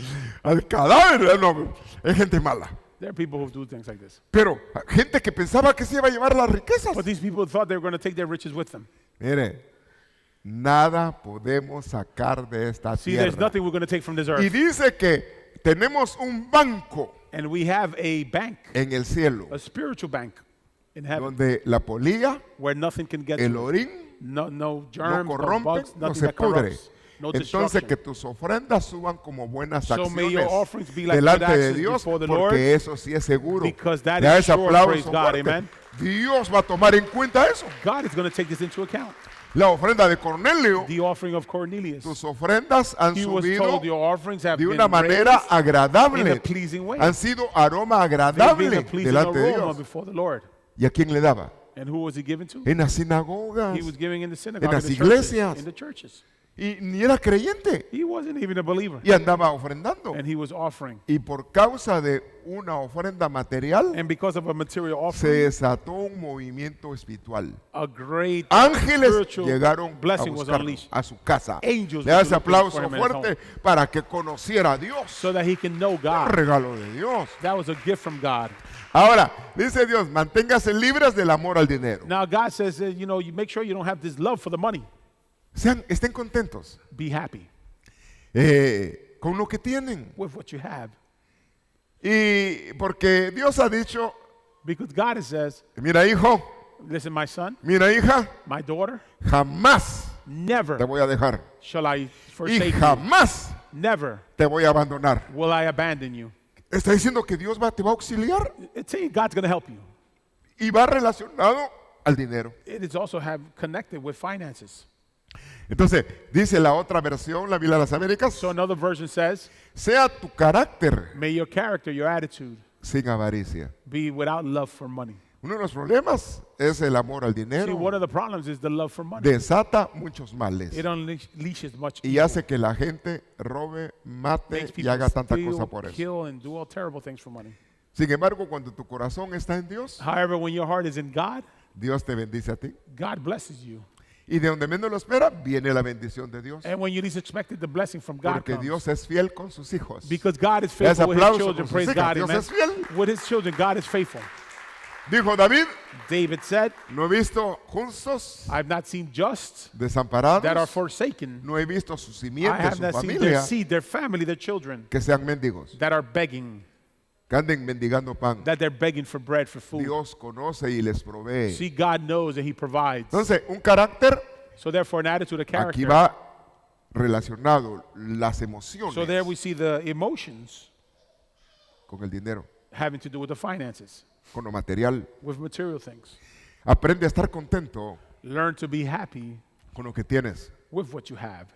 al cadáver. No, es gente mala. There are people who do things like this. Pero gente que pensaba que se iba a llevar las riquezas. But these people thought they were going to take their riches with them. Mire, nada podemos sacar de esta See, there's tierra. nothing we're going to take from this Y earth. dice que tenemos un banco And we have a bank, en el cielo, a spiritual bank in heaven, donde la polilla, where nothing can get el to it. orín, No no germs, no corrompen, bugs, no nothing se that pudre. corrupts, no Entonces destruction. que tus ofrendas suban como buenas So may your acciones offerings be like good delante de actions Dios, before the porque Lord, eso sí es seguro. because that Ya is ese sure, aplauso praise God, fuerte. amen. Dios va a tomar en cuenta eso. God is going to take this into account. La ofrenda de Cornelio, The offering of Cornelius. tus ofrendas han He was subido told your offerings have de been una manera raised in agradable. a pleasing way. Han sido aroma They've been agradable a pleasing delante de aroma Dios. before the Lord. ¿Y a quién le daba? And who was he given to? En las sinagogas. He was giving in the En synagogue, las in the churches, iglesias. in the churches. Y ni era creyente. He wasn't even a believer. Y andaba ofrendando. And he was offering. Y por causa de una ofrenda material, And because of a material se offering, desató un movimiento espiritual. a great Ángeles spiritual llegaron a blessing was buscarlo unleashed. a su casa. Angels Le da were ese looking aplauso for him in his fuerte para que conociera a Dios. so that he can know Un God. regalo de Dios. That was a gift from God. Ahora, dice Dios, manténgase libres del amor al dinero. Now God says, you know, you make sure you don't have this love for the money. Estén contentos Be happy con lo que tienen. with what you have. Y porque Dios ha dicho, Because God says, mira hijo, listen, my son, mira hija, my daughter, jamás te never voy a dejar. shall I Y forsake you. jamás Never te voy a abandonar. will I abandon you. Está diciendo que Dios te va a auxiliar It's saying God's going to help you. y va relacionado al dinero. It is also have connected with finances. Entonces, dice la otra versión, la Biblia de las Américas, So another version says, sea tu carácter may your character, your attitude sin avaricia. be without love for money. Uno de los problemas es el amor al See, dinero. one of the problems is the love for money. Desata muchos males It unleashes much y evil. hace que la gente robe, mate Makes y people haga tanta cosa steal, por eso. kill, and do all terrible things for money. Sin embargo, cuando tu corazón está en Dios, However, when your heart is in God, Dios te bendice a ti. God blesses you. Y de donde menos lo espera, viene la bendición de Dios. And when you least expect it, the blessing from God Porque comes. Dios es fiel con sus hijos. Because God is Ese faithful with His aplauso children. con sus Praise hijas. God. Dios Amen. es fiel. With His children, God is faithful. Dijo David, David said, no he visto justos I've not seen just that are desamparados, forsaken. no he visto su I simiente, have su not seen their familia, seed, their family, their children que sean mendigos, that are begging, que anden mendigando pan. that they're begging for bread, for food. Dios conoce y les provee. See, God knows that He provides. Entonces, un carácter, So therefore, an attitude, a aquí character. va relacionado las So there we emociones see the emotions con el dinero, having to do with the finances, con lo material. with material things. Aprende a estar contento Learn to be happy con lo que tienes. with what you have.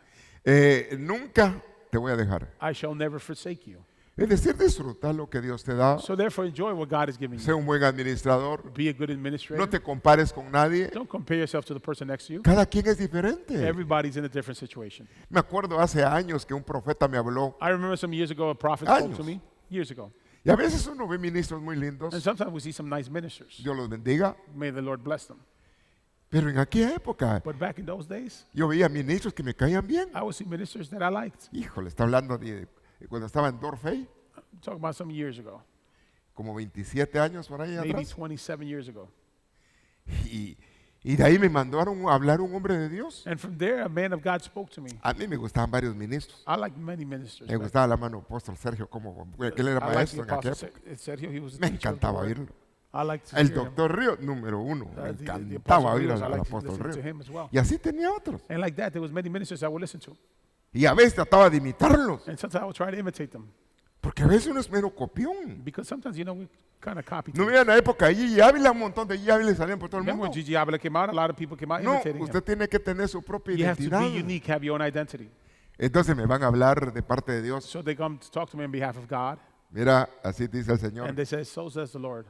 Nunca te voy a dejar. I shall never forsake you. Es decir, disfrutar lo que Dios te da. So therefore, enjoy what God is giving Sé you. un buen administrador. Be a good administrator. No te compares con nadie. Don't compare yourself to the person next to you. Cada quien es diferente. Everybody's in a different situation. Me acuerdo hace años que un profeta me habló. I remember some years ago a prophet spoke Años. to me, years ago. Y a veces uno ve ministros muy lindos. And sometimes we see some nice ministers. Dios los bendiga. May the Lord bless them. Pero en aquella época But back in those days, yo veía ministros que me caían bien. I would see ministers that I liked. Híjole, está hablando de cuando estaba en Dorfey, I'm talking about some years ago, como 27 años por ahí maybe atrás. 27 years ago. Y de ahí me mandaron a hablar un hombre de Dios. And from there, a man of God spoke to me. A mí me gustaban varios ministros. I like many ministers. Me gustaba la mano apóstol Sergio, como que él era I like maestro the en aquella apostle época. Sergio. He was a Me teacher of the encantaba word. oírlo. I like to El hear him. doctor Río, número uno. Me The encantaba Apostle oír Rios, I al like to apóstol listen to Río. him as well. Y así tenía otros. And like that, there was many ministers I would listen to. Y a veces trataba de imitarlos. And sometimes I would try to imitate them. Porque a veces uno es mero copión. Because sometimes, we kind of copy. No things. veía en la época allí Ávila, un montón de Ávila salían por todo el Remember mundo. when Gigi Avila came out? A lot of people came out No, imitating usted him. tiene que tener su propia You have to identidad. be unique, have your own identity. Entonces me van a hablar de parte de Dios. So they come to talk to me on behalf of God. Mira, así dice el Señor. And they say, so says the Lord.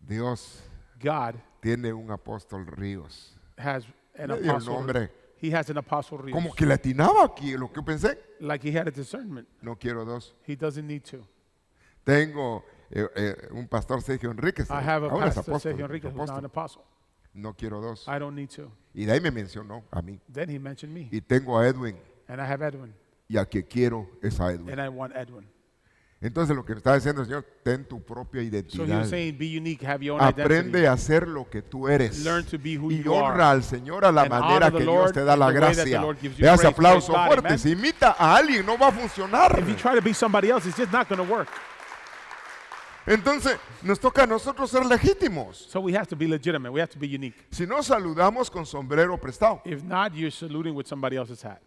Dios God tiene un apóstol Ríos. has an Le dio el apostle. nombre. He has an apostle Rios. Como que le atinaba aquí lo que yo pensé. Like he had a discernment. No quiero dos. He doesn't need to. Tengo un pastor Sergio Enríquez. I have a Ahora es pastor, apóstol, Sergio Enrique, who's now an apóstol. apostle. No quiero dos. I don't need to. Y de ahí me mencionó a mí. Then he mentioned me. Y tengo a Edwin. And I have Edwin. Y a que quiero es a Edwin. And I want Edwin. Entonces lo que me está diciendo el Señor, ten tu propia So he identidad. was saying, be unique, have your own Aprende identity. a hacer lo que tú eres. Learn to be who Y you honra are. al Señor a la And manera honor the que Dios Lord te da la in the way that the gracia. Lord gives you Le das grace. aplauso Praise God, fuerte. amen. Si imita a alguien, no va a funcionar. If you try to be somebody else, it's just not going to work. Entonces, nos toca a nosotros ser legítimos. So we have to be legitimate. We have to be unique. Si no, saludamos con sombrero prestado. If not, you're saluting with somebody else's hat.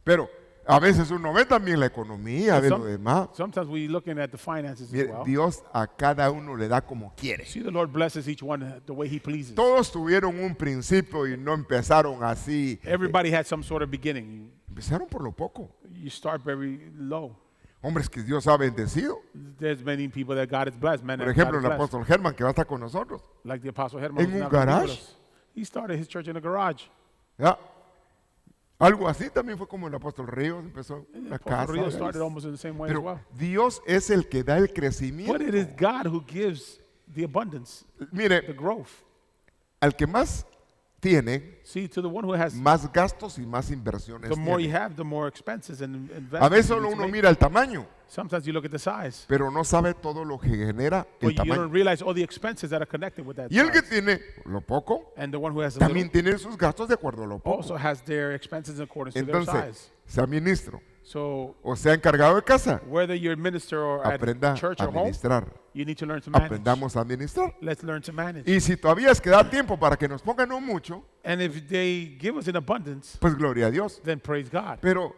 Pero a veces uno ve también la economía, ve lo demás. Sometimes we're looking at the finances as Mire, well. Dios a cada uno le da como quiere. See, the Lord blesses each one the way He pleases. Todos tuvieron un principio y no empezaron así. Everybody had some sort of beginning. Empezaron por lo poco. You start very low. Hombres que Dios ha bendecido. There's many people that God has blessed, men Por that ejemplo, God el has blessed. apóstol Germán que va a estar con nosotros. Like the Apostle Herman. En who's un not gonna be with garage. us. He started his church in a garage. ¿Ya? Algo así también fue como el apóstol Ríos empezó una Apostle casa. Rio ¿ves? started almost in the same way as Pero well. Dios es el que da el But crecimiento. it is God who gives the abundance, the Mire, growth. al que más tiene, See, to the one who has, más gastos y más inversiones the more you tiene. have, the more expenses and A veces investments you solo need to uno make. mira el tamaño, Sometimes you look at the size, pero no sabe todo lo que genera el but you don't tamaño. realize all the expenses that are connected with that Y el que size. tiene lo poco, And the one who has a también little tiene sus gastos de acuerdo a lo also poco. has their expenses in accordance to their Entonces, size. sea ministro So o sea encargado de casa, whether you're a minister or at aprenda church a or home, administrar. you need to learn to manage. Aprendamos a administrar. Let's learn to manage. Y si todavía es que da tiempo para que nos pongan no mucho, And if they give us in abundance, pues gloria a Dios. then praise God. Pero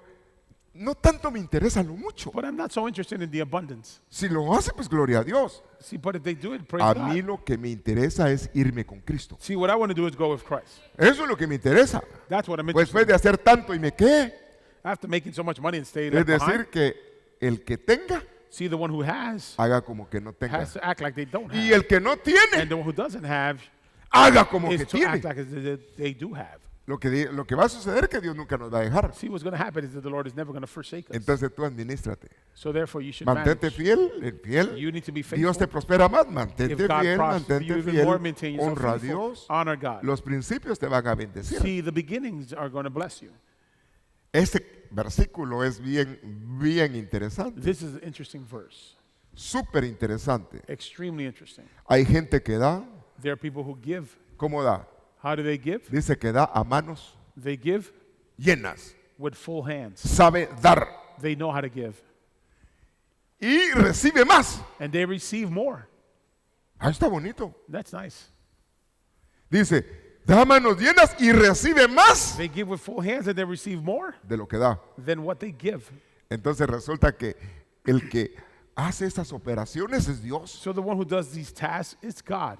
no tanto me interesa lo mucho. But I'm not so interested in the abundance. Si lo hace, pues gloria a Dios. See, but if they do it, praise A God. mí lo que me interesa es irme con Cristo. See, what I want to do is go with Christ. Eso es lo que me interesa. That's what I'm Pues interested después de in. hacer tanto y me quedé, After making so much money and stay es left behind, decir que el que tenga, see, the one who has haga como que no tenga. to act like they don't Y have. el que no tiene, And the one who doesn't have haga como que is to act tiene. like as if they do have. Lo que va a suceder es que Dios nunca nos va a dejar. See, what's going to happen is that the Lord is never going to forsake us. Entonces tú administrate. So therefore, you should Mantente manage. fiel. You need to be Dios te faithful. prospera más. If Mantente God fiel, prospers you mantente even more, fiel. maintain yourself Honra a faithful. Dios. Honor God. Los principios te van a bendecir. See, the beginnings are going to bless you. Este versículo es bien interesante. This is an interesting verse. Súper interesante. Extremely interesting. Hay gente que da. There are people who give. ¿Cómo da? How do they give? Dice que da a manos They give llenas. with full hands. Sabe dar. They know how to give. Y recibe más. And they receive more. Ah, está bonito. That's nice. Dice, da manos llenas y recibe más They give with full hands and they receive more de lo que da. than what they give. Entonces resulta que el que hace estas operaciones es Dios. So the one who does these tasks is God.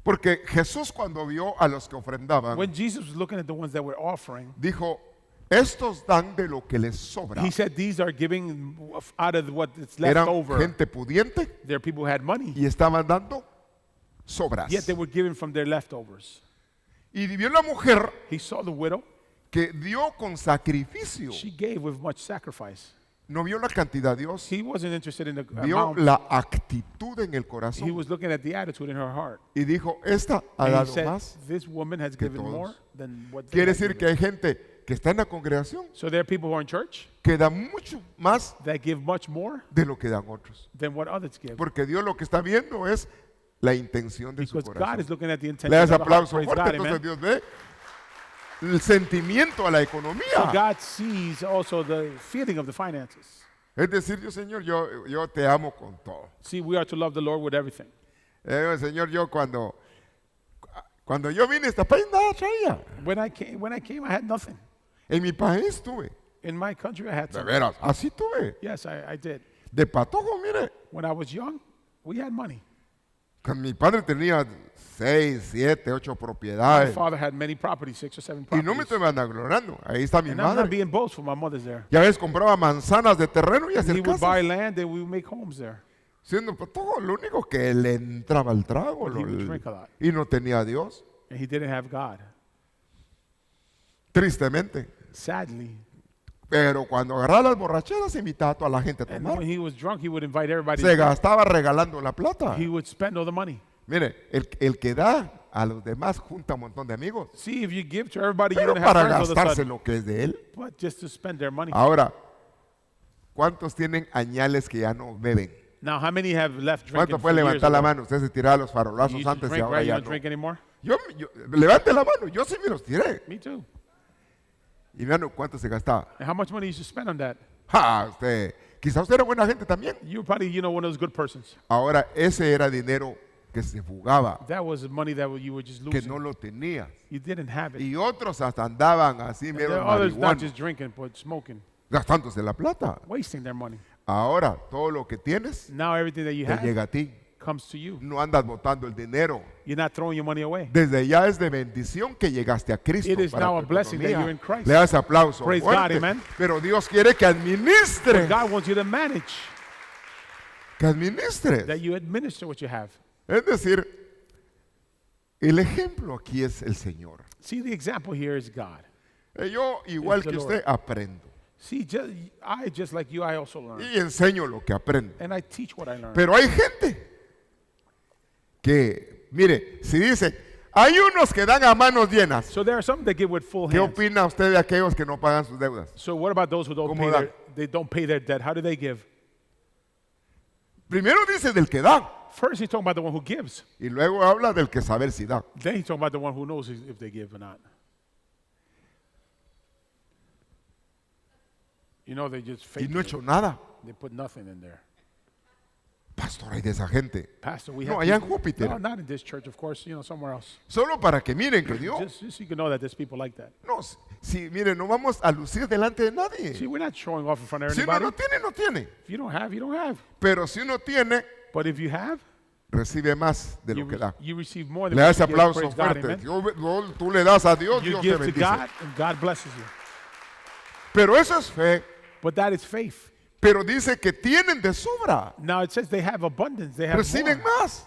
Porque Jesús cuando vio a los que ofrendaban, When Jesus was looking at the ones that were offering, dijo, estos dan de lo que les sobra. he said these are giving out of what is left Eran over. gente pudiente There are people who had money, y estaban dando sobras. yet they were giving from their leftovers. Y vio la mujer He saw the widow. que dio con sacrificio. She gave with much sacrifice. No vio la cantidad de Dios, He wasn't interested in the vio amount. la actitud en el He corazón. was looking at the attitude in her heart. Y dijo, esta ha And he dado said, más. this woman has que given todos. more than what they Quiere had decir que given. hay gente que está en la congregación So there are people who are in church que da mucho más that give much more de lo que dan otros. than what others give. Porque Dios lo que está viendo es la intención de su Because God is corazón. looking at the Le intention das of the heart. aplauso Praise fuerte, God, entonces amen. Dios ve el sentimiento a la So economía. God sees also the feeling of the finances. Es decir, Señor, yo te amo con todo. See, we are to love the Lord with everything. Señor, yo cuando yo vine a este país nada traía. When I came, I had nothing. En mi país tuve. In my country, I had De something. veras, así tuve. Yes, I did. De patojo, mire. When I was young, we had money. Con mi padre tenía 6, 7, 8 My propiedades. father had many properties, 6 or 7 Y no me properties. estoy vanagloriando. Ahí está mi And I'm not madre. being boastful, my mother's there. Ya ves, compraba manzanas de terreno y He hacer would buy casas. land and we would make homes there. Siendo patojo, lo único que le entraba al trago. But he would drink a lot. Y no tenía a Dios. And he didn't have God. Tristemente. Sadly. Pero cuando agarraba las borracheras, invitaba a toda la gente a And tomar. when he was drunk, he would invite everybody. Se to drink. gastaba regalando la plata. He would spend all the money. Mire, el que da a los demás junta un montón de amigos. See, if you give to everybody, you Pero don't have para friends all of a gastarse sudden. lo que es de él. But just to spend their money. Ahora, ¿cuántos tienen añales que ya no beben? Now, how many have left drinking ¿Cuántos for puede years levantar la ago? mano? Usted se tiraba los You farolazos used to antes y drink, ahora right? You ya don't no. drink anymore? Levante la mano, yo sí me los tiré. Me too. Y vean cuánto se gastaba. And how much money you should spend on that? Quizá usted era buena gente también. You're probably, one of those good persons. Ahora, ese era dinero que se fugaba, That was money that you were just que losing. no lo tenía. You didn't have it. Y otros hasta andaban así, And mira, there are others not marihuana, just drinking, but smoking, gastándose la plata. wasting their money. Ahora, todo lo que tienes Now everything that you te have llega a ti. comes to you. No andas botando el dinero. You're not throwing your money away. Desde ya es de bendición que llegaste a Cristo. It is para now tu a blessing that economía. you're in Christ. Le das aplauso Praise fuerte. God, amen. Pero Dios quiere que administre. But God wants you to manage, Que administres. that you administer what you have. Es decir, el ejemplo aquí es el Señor. See, the example here is God. Yo, igual the que Lord. usted, aprendo. See, just like you, I also learn. Y enseño lo que aprendo. And I teach what I learn. Pero hay gente que, mire, si dice, hay unos que dan a manos llenas. So there are some that give with full ¿Qué hands. opina usted de aquellos que no pagan sus deudas? So what about those who don't ¿Cómo pay dan? they don't pay their debt? How do they give? Primero dice del que da First, he's talking about the one who gives. y luego habla del que saber si da. Then he's talking about the one who knows if they give or not. You know, they just Y fake no he it. hecho nada. They put nothing in there. Pastor, hay de esa gente. Pastor, we No, have allá en people- Júpiter. No, not in this church, of course. You know, somewhere else. Solo para que miren que Dios. Just so you can know that there's people like that. No, si mire, no vamos a lucir delante de nadie. See, we're not showing off in front of Si uno anybody. no tiene, no tiene. If you don't have, you don't have. Pero si uno tiene, But if you have, recibe más de lo you, que da. you receive more than Le da what ese you give. aplauso Praise God, fuerte. amen. Tú le das a Dios, You Dios te give to bendice. God, and God blesses you. Pero eso es fe. But that is faith. Pero dice que tienen de sobra. Now it says they have abundance. They have Reciben more. más.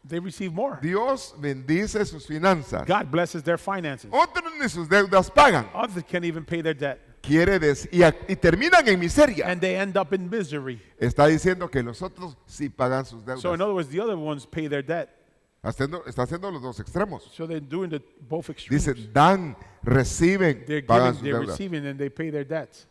They receive more. Dios bendice sus finanzas. God blesses their finances. Otros ni sus deudas pagan. Others can't even pay their debt. Quiere decir, y terminan en miseria. And they end up in misery. Está diciendo que los otros sí pagan sus deudas. So in other words, the other ones pay their debt. Está haciendo los dos extremos. So they're doing the both extremes. Dice, dan, reciben, They're pagan giving, sus they're deudas. receiving, and they pay their debts.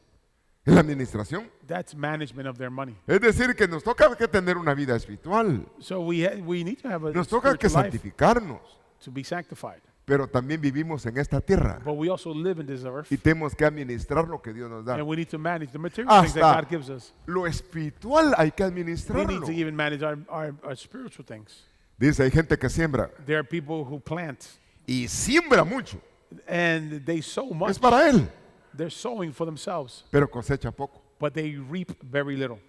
Es la administración. That's management of their money. Es decir, que nos toca que tener una vida espiritual. So we need to have a Nos toca que spiritual life santificarnos. to be sanctified. Pero también vivimos en esta tierra. But we also live in this earth, Y tenemos que administrar lo que Dios nos da. and we need to manage the material things that Hasta God gives us. lo espiritual hay que We need administrarlo. to even manage our spiritual things. Dice, hay gente que siembra. There are people who plant, Y siembra mucho. and they sow much. Es para él. They're sowing for themselves, Pero cosecha poco. but they reap very little.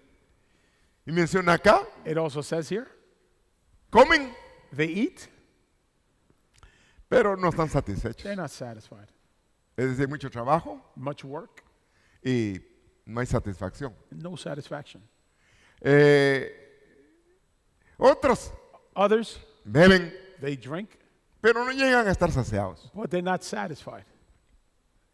Y menciona acá, It also says here, comen, they eat, pero no están satisfechos. they're not satisfied. Es decir, mucho trabajo Much work, y no hay satisfacción. no satisfaction. Otros Others, beben, they drink, pero no llegan a estar saciados. but they're not satisfied.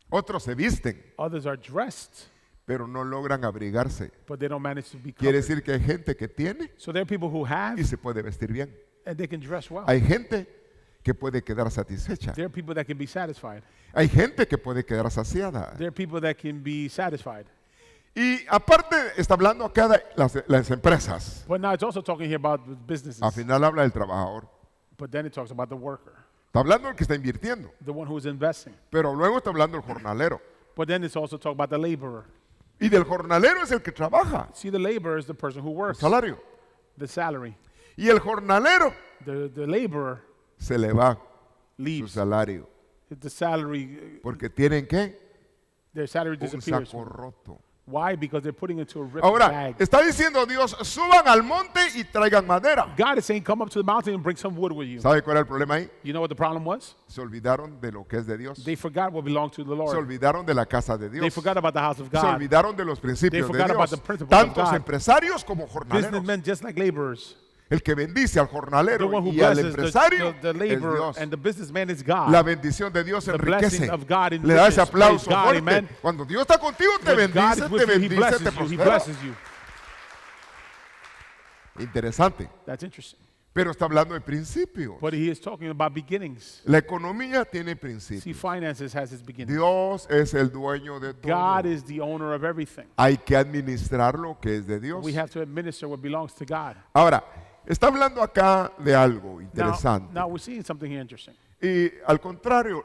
Otros se visten, Others are dressed, pero no logran abrigarse. but they don't manage to be Quiere covered. decir que hay gente que tiene So there are people who have, y se puede vestir bien. and they can dress well. Hay gente que puede quedar satisfecha. There are people that can be satisfied. Hay gente que puede quedar saciada. There are people that can be satisfied. Y aparte está hablando acá de las empresas. But now it's also talking here about businesses. Al final habla del trabajador. But then it talks about the worker, Está hablando del que está invirtiendo. the one who's investing. Pero luego está hablando del jornalero. But then it's also talking about the laborer. Y del jornalero es el que trabaja. See, the laborer is the person who El works, salario. the salary. Y el jornalero The laborer se le va su leaves. salario. The salary, Porque tienen que their salary un disappears. saco roto. Why? Because they're putting it into a ripped Ahora, bag. está diciendo Dios, suban al monte y traigan madera. God is saying, come up to the mountain and bring some wood with you. ¿Sabe cuál era el problema ahí? You know what the problem was? Se olvidaron de lo que es de Dios. They forgot what belonged to the Se Lord. olvidaron de la casa de They Dios. forgot about the house of Se God. olvidaron de los principios They de forgot about Dios. the principles of Tantos God. empresarios como jornaleros. Businessmen just like laborers. El que bendice al The jornalero one who y al blesses empresario the es laborer Dios. and the businessman is God. La bendición de Dios The enriquece. blessing of God Le da ese enriches. aplauso Praise God, fuerte. amen. Cuando Dios está contigo, te When God bendice, is with you, He te blesses you. He prospera. blesses you. Interesante. That's interesting. Pero está hablando de principios. But He is talking about beginnings. La economía tiene See, principios. finances has its beginning. Dios es el dueño de todo. God is the owner of everything. Hay que administrar lo que es de Dios. We have to administer what belongs to God. Ahora, está hablando acá de algo Now, interesante. now we're seeing something here interesting. Y al contrario,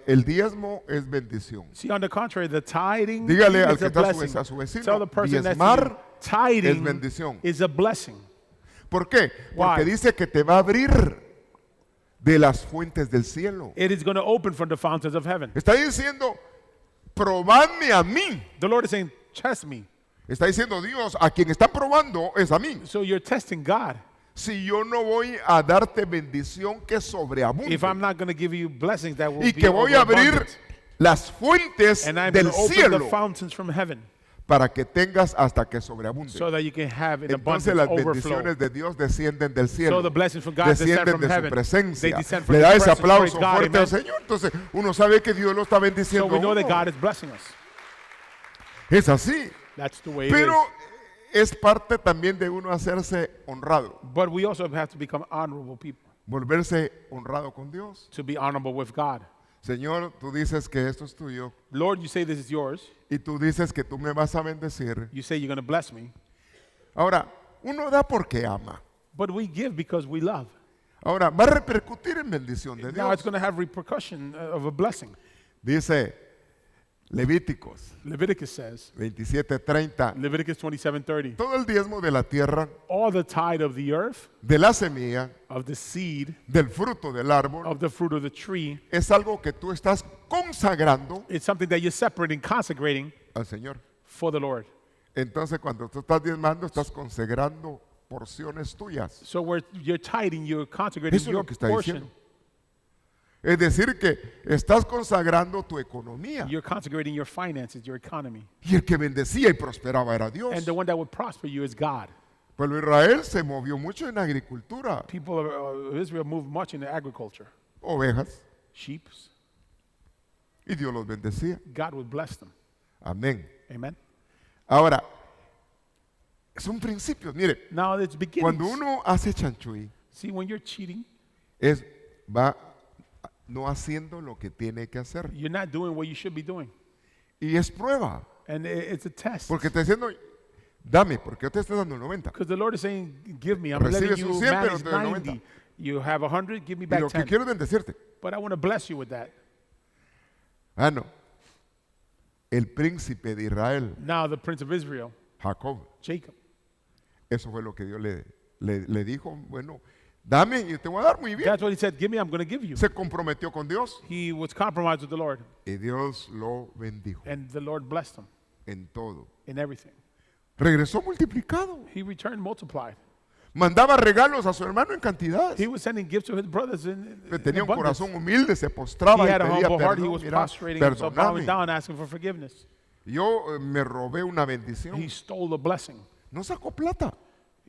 el diezmo es bendición. See, on the contrary, the tithing Dígale al is que a está blessing. a su vecino, Tell the person next to diezmar you, tithing es bendición. is a blessing. ¿Por qué? Porque Why? dice que te va a abrir de las fuentes del cielo. It is going to open from the fountains of heaven. Está diciendo, probadme a mí. The Lord is saying, test me. Está diciendo Dios, a quien está probando es a mí. So you're testing God. Si yo no voy a darte bendición que sobreabunde If I'm not going to give you blessings that will y be que voy a abrir overabundant, las fuentes and I'm going del to open cielo the fountains from heaven para que tengas hasta que sobreabunde. so that you can have an Entonces abundance las overflow. bendiciones de Dios descienden del cielo, So the blessings from God descend descienden from de su heaven. They presencia. descend from Le His da ese presence. aplauso Praise God, fuerte al amen. Señor. Entonces uno sabe que Dios lo está So bendiciendo. we know a that uno. God is blessing us. Es así. That's the way it Pero is. es parte también de uno hacerse honrado, But we also have to become honorable people, volverse honrado con Dios. to be honorable with God. Señor, tú dices que esto es tuyo Lord, you say this is yours. y tú dices que tú me vas a bendecir. You say you're going to bless me. Ahora, uno da porque ama. But we give because we love. Ahora, va a repercutir en bendición de Now it's Dios. going to have repercussion of a blessing. Dice Levíticos Leviticus says, 27:30. Leviticus 27:30, Todo el diezmo de la tierra, all the tithe of the earth, de la semilla, of the seed, del fruto del árbol, of the fruit of the tree, es algo que tú estás consagrando it's something that you're separating, consecrating al Señor. for the Lord. Entonces, cuando tú estás diezmando, estás consagrando porciones tuyas. So where you're tithing, you're consecrating Eso es lo your que está portion. diciendo. Es decir, que estás consagrando tu economía. You're consecrating your finances, your economy. Y el que bendecía y prosperaba era Dios. And the one that would prosper you is God. Pueblo de Israel se movió mucho en agricultura, People of Israel move much in agriculture. ovejas, Sheep, y Dios los bendecía. God would bless them. Amén. Amen. Ahora, son principios. Mire, Now it's beginnings. cuando uno hace chanchuí, See, when you're cheating, va no haciendo lo que tiene que hacer. you're not doing what you should be doing. Y es prueba, And it's a test. porque está diciendo, dame, porque yo te estoy dando el 90. Because the Lord is saying, give me. I'm letting Recibes you un 100, pero manage te doy 90. 90. You have 100, give me Y back lo que 10. quiero es bendecirte. But I want to bless you with that. Ah, no. El príncipe de Israel, Now the prince of Israel, Jacob, Jacob, eso fue lo que Dios le dijo. Bueno, dame y te voy a dar muy bien. that's what he said, give me, I'm going to give you. Se comprometió con Dios He was compromised with the Lord. y Dios lo bendijo And the Lord blessed him en todo. in everything. Regresó multiplicado. He returned multiplied. Mandaba regalos a su hermano en cantidad. He was sending gifts to his brothers in Tenía un abundance. corazón humilde, se postraba He y had a pedía humble heart. He perdón. was Mira, prostrating himself, bowing perdóname. down, asking for forgiveness. Yo me robé una bendición. He stole a blessing. No sacó plata.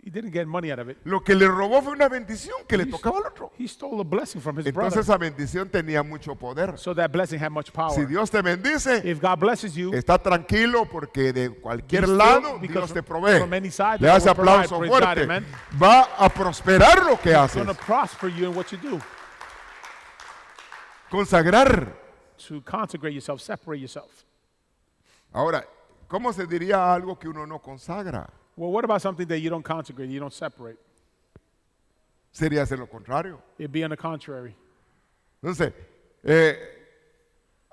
He didn't get money out of it. Lo que le robó fue una bendición que le tocaba al otro. He stole a blessing from his Entonces brother. esa bendición tenía mucho poder. So that blessing had much power. Si Dios te bendice, If God blesses you, está tranquilo porque de cualquier Be still, lado because Dios te provee. from any side Le the das Lord will aplauso provide. Praise God, fuerte. amen. Va a prosperar lo que He's haces. going to prosper you in what you do. Consagrar. To consecrate yourself, separate yourself. Ahora, ¿cómo se diría algo que uno no consagra? Well, what about something that you don't consecrate, you don't separate? Sería hacer lo contrario. It'd be on the contrary. Entonces,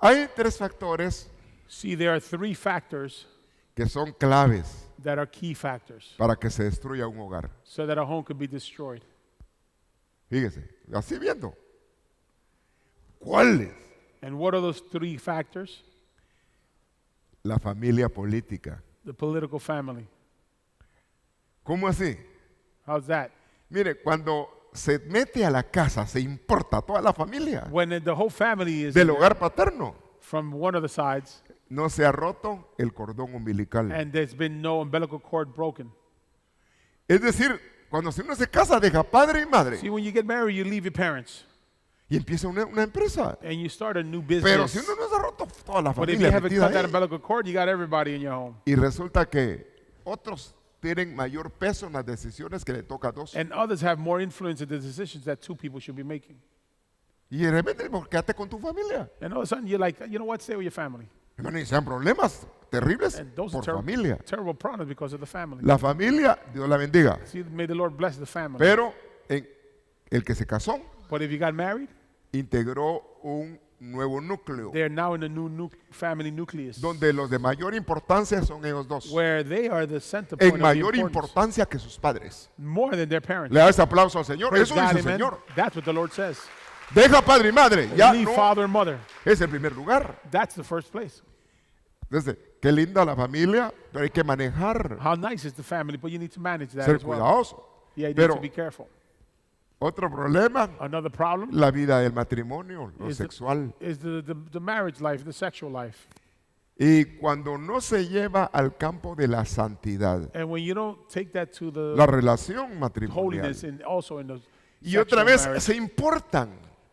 hay tres factores See, there are three factors que son claves that are key factors para que se destruya un hogar. so that a home could be destroyed. Fíjese, así viendo. ¿Cuáles? And what are those three factors? La familia política. The political family. ¿Cómo así? How's that? Mire, cuando se mete a la casa, se importa a toda la familia When the whole family is del hogar paterno. from one of the sides No se ha roto el cordón umbilical. and there's been no umbilical cord broken. Es decir, cuando uno se casa, deja padre y madre See, when you get married, you leave your parents y empieza una empresa. and you start a new Pero si business. uno no se ha roto toda la But if you familia haven't metida cut that ahí, umbilical cord, you got everybody in your home. y resulta que otros tienen mayor peso en las decisiones que le toca a dos. And others have more influence in the decisions that two people should be making. Y de repente, pues, quédate con tu familia. And all of a sudden, you're like, you know what? Stay with your family. Hermano, y sean problemas terribles And those por are familia. terrible problems because of the family. La familia, Dios la bendiga. See, may the Lord bless the family. Pero el que se casó But if you got married, integró un nuevo núcleo they're now in a new family nucleus donde los de mayor importancia son ellos dos. where they are the center point En of the mayor importance, importancia que sus padres. more than their parents. Le da ese aplauso al Señor. Praise Eso God, dice el amen. Señor. That's what the Lord says. Deja padre y madre. Ya Leave no father and mother. es el primer lugar. That's the first place. Entonces, qué linda la familia, pero hay que manejar, How nice is the family, but you need to manage that ser as well. cuidadoso. Yeah, you need Pero to be careful. otro problema, Another problem la vida del matrimonio, lo is, sexual. the marriage life, the sexual life. Y cuando no se lleva al campo de la santidad, And when you don't take that to la the relación matrimonial, holiness and also in the y otra sexual vez marriage. se importan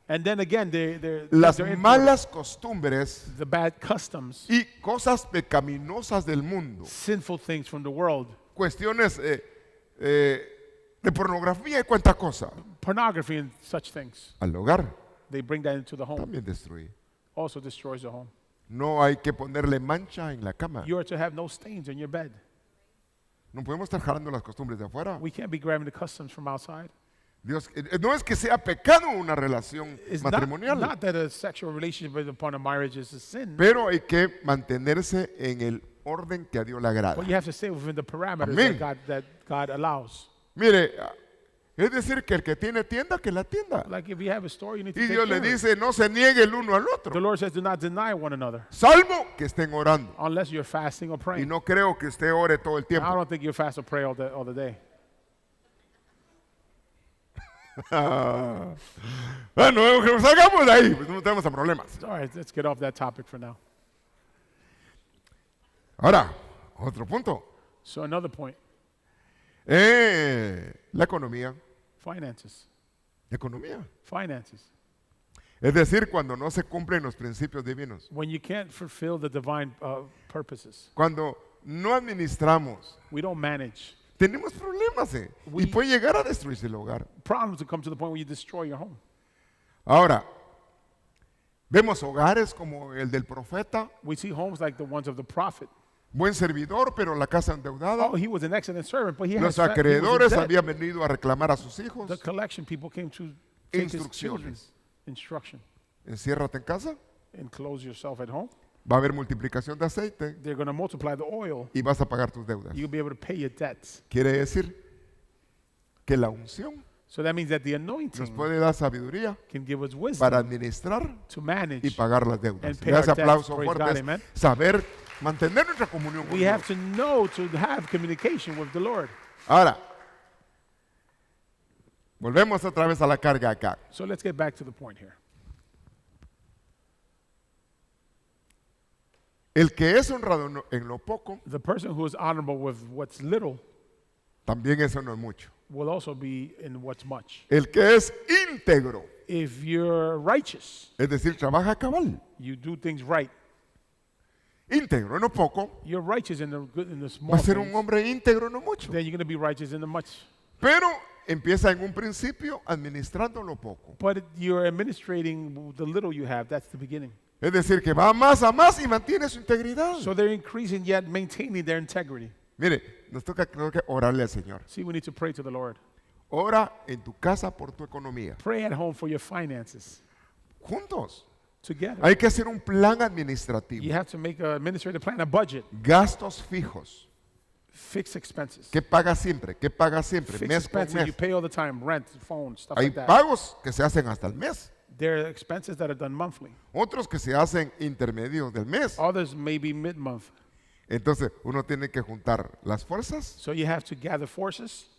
And then again, they're las important. malas costumbres The bad customs, y cosas pecaminosas del mundo, sinful things from the world, cuestiones de pornografía y cuánta cosa, pornography and such things. al hogar They bring that into the home. también destruye. Also destroys the home. No hay que ponerle mancha en la cama. You are to have no stains in your bed. No podemos estar jalando las costumbres de afuera. We can't be grabbing the customs from outside. Dios, no es que sea pecado una relación It's matrimonial, not that a sexual relationship upon a marriage is a sin, pero hay que mantenerse en el orden que a Dios le agrada. but you have to stay within the parameters Amén. that God allows. Mire, es decir, que el que tiene tienda, que la tienda. Like if you have a store, you need to Y take Dios le care of it. dice, no se niegue el uno al The otro, Lord says, do not deny one another salvo que estén orando. unless you're fasting or Y praying. no creo que usted ore todo el I tiempo. don't think you fast or pray all the day. Bueno, que salgamos de ahí, pues no tenemos problemas. All right, let's get off that topic for now. Ahora, otro punto. So another point, La economía. finances. Economía. Finances. Es decir, cuando no se cumplen los principios divinos. When you can't fulfill the divine purposes, Cuando no administramos. we don't manage. Tenemos problemas, y puede llegar a destruirse el hogar. Problems will come to the point where you destroy your home. Ahora, vemos hogares como el del profeta, We see homes like the ones of the prophet. buen servidor, pero la casa endeudada. Oh, he was an excellent servant, but he Los has acreedores habían venido a reclamar a sus hijos. The collection people came to take his children. Instrucciones. Instruction. Enciérrate en casa, Enclose yourself at home. va a haber multiplicación de aceite They're going to multiply the oil. y vas a pagar tus deudas. You'll be able to pay your debts. Quiere decir que la unción So that means that the nos anointing puede dar sabiduría can give us wisdom para administrar to manage. y pagar las deudas. And pay Y ese our debts. aplauso Praise fuerte God, es amen. saber mantener nuestra comunión con We Dios. have to know to have communication with the Lord. Ahora, volvemos otra vez a la carga acá. So let's get back to the point here. El que es honrado en lo poco, The person who is honorable with what's little también eso no es mucho. will also be in what's much. El que es íntegro, If you're righteous, es decir, trabaja cabal. you do things right. Íntegro en lo poco, You're righteous in the good, in the va small a ser un things. hombre íntegro en lo mucho. Then you're going to be righteous in the much. Pero empieza en un principio administrando lo poco. But you're administrating the little you have. That's the beginning. Es decir, que va más a más y mantiene su integridad. So they're increasing yet maintaining their integrity. Mire, nos toca creo que orarle al Señor. See, we need to pray to the Lord. Ora en tu casa por tu economía. Pray at home for your finances Juntos. together. Hay que hacer un plan You administrativo. have to make an administrative plan, a budget, Gastos fijos. fixed expenses. ¿Qué paga siempre? ¿Qué paga siempre? Fixed Mes con expenses you mes. pay all the time, rent, phone, stuff Hay like that. pagos que se hacen hasta el mes. There are expenses that are done monthly. Otros que se hacen intermedios del mes. Others may be mid-month. Entonces uno tiene que juntar las fuerzas So you have to gather forces,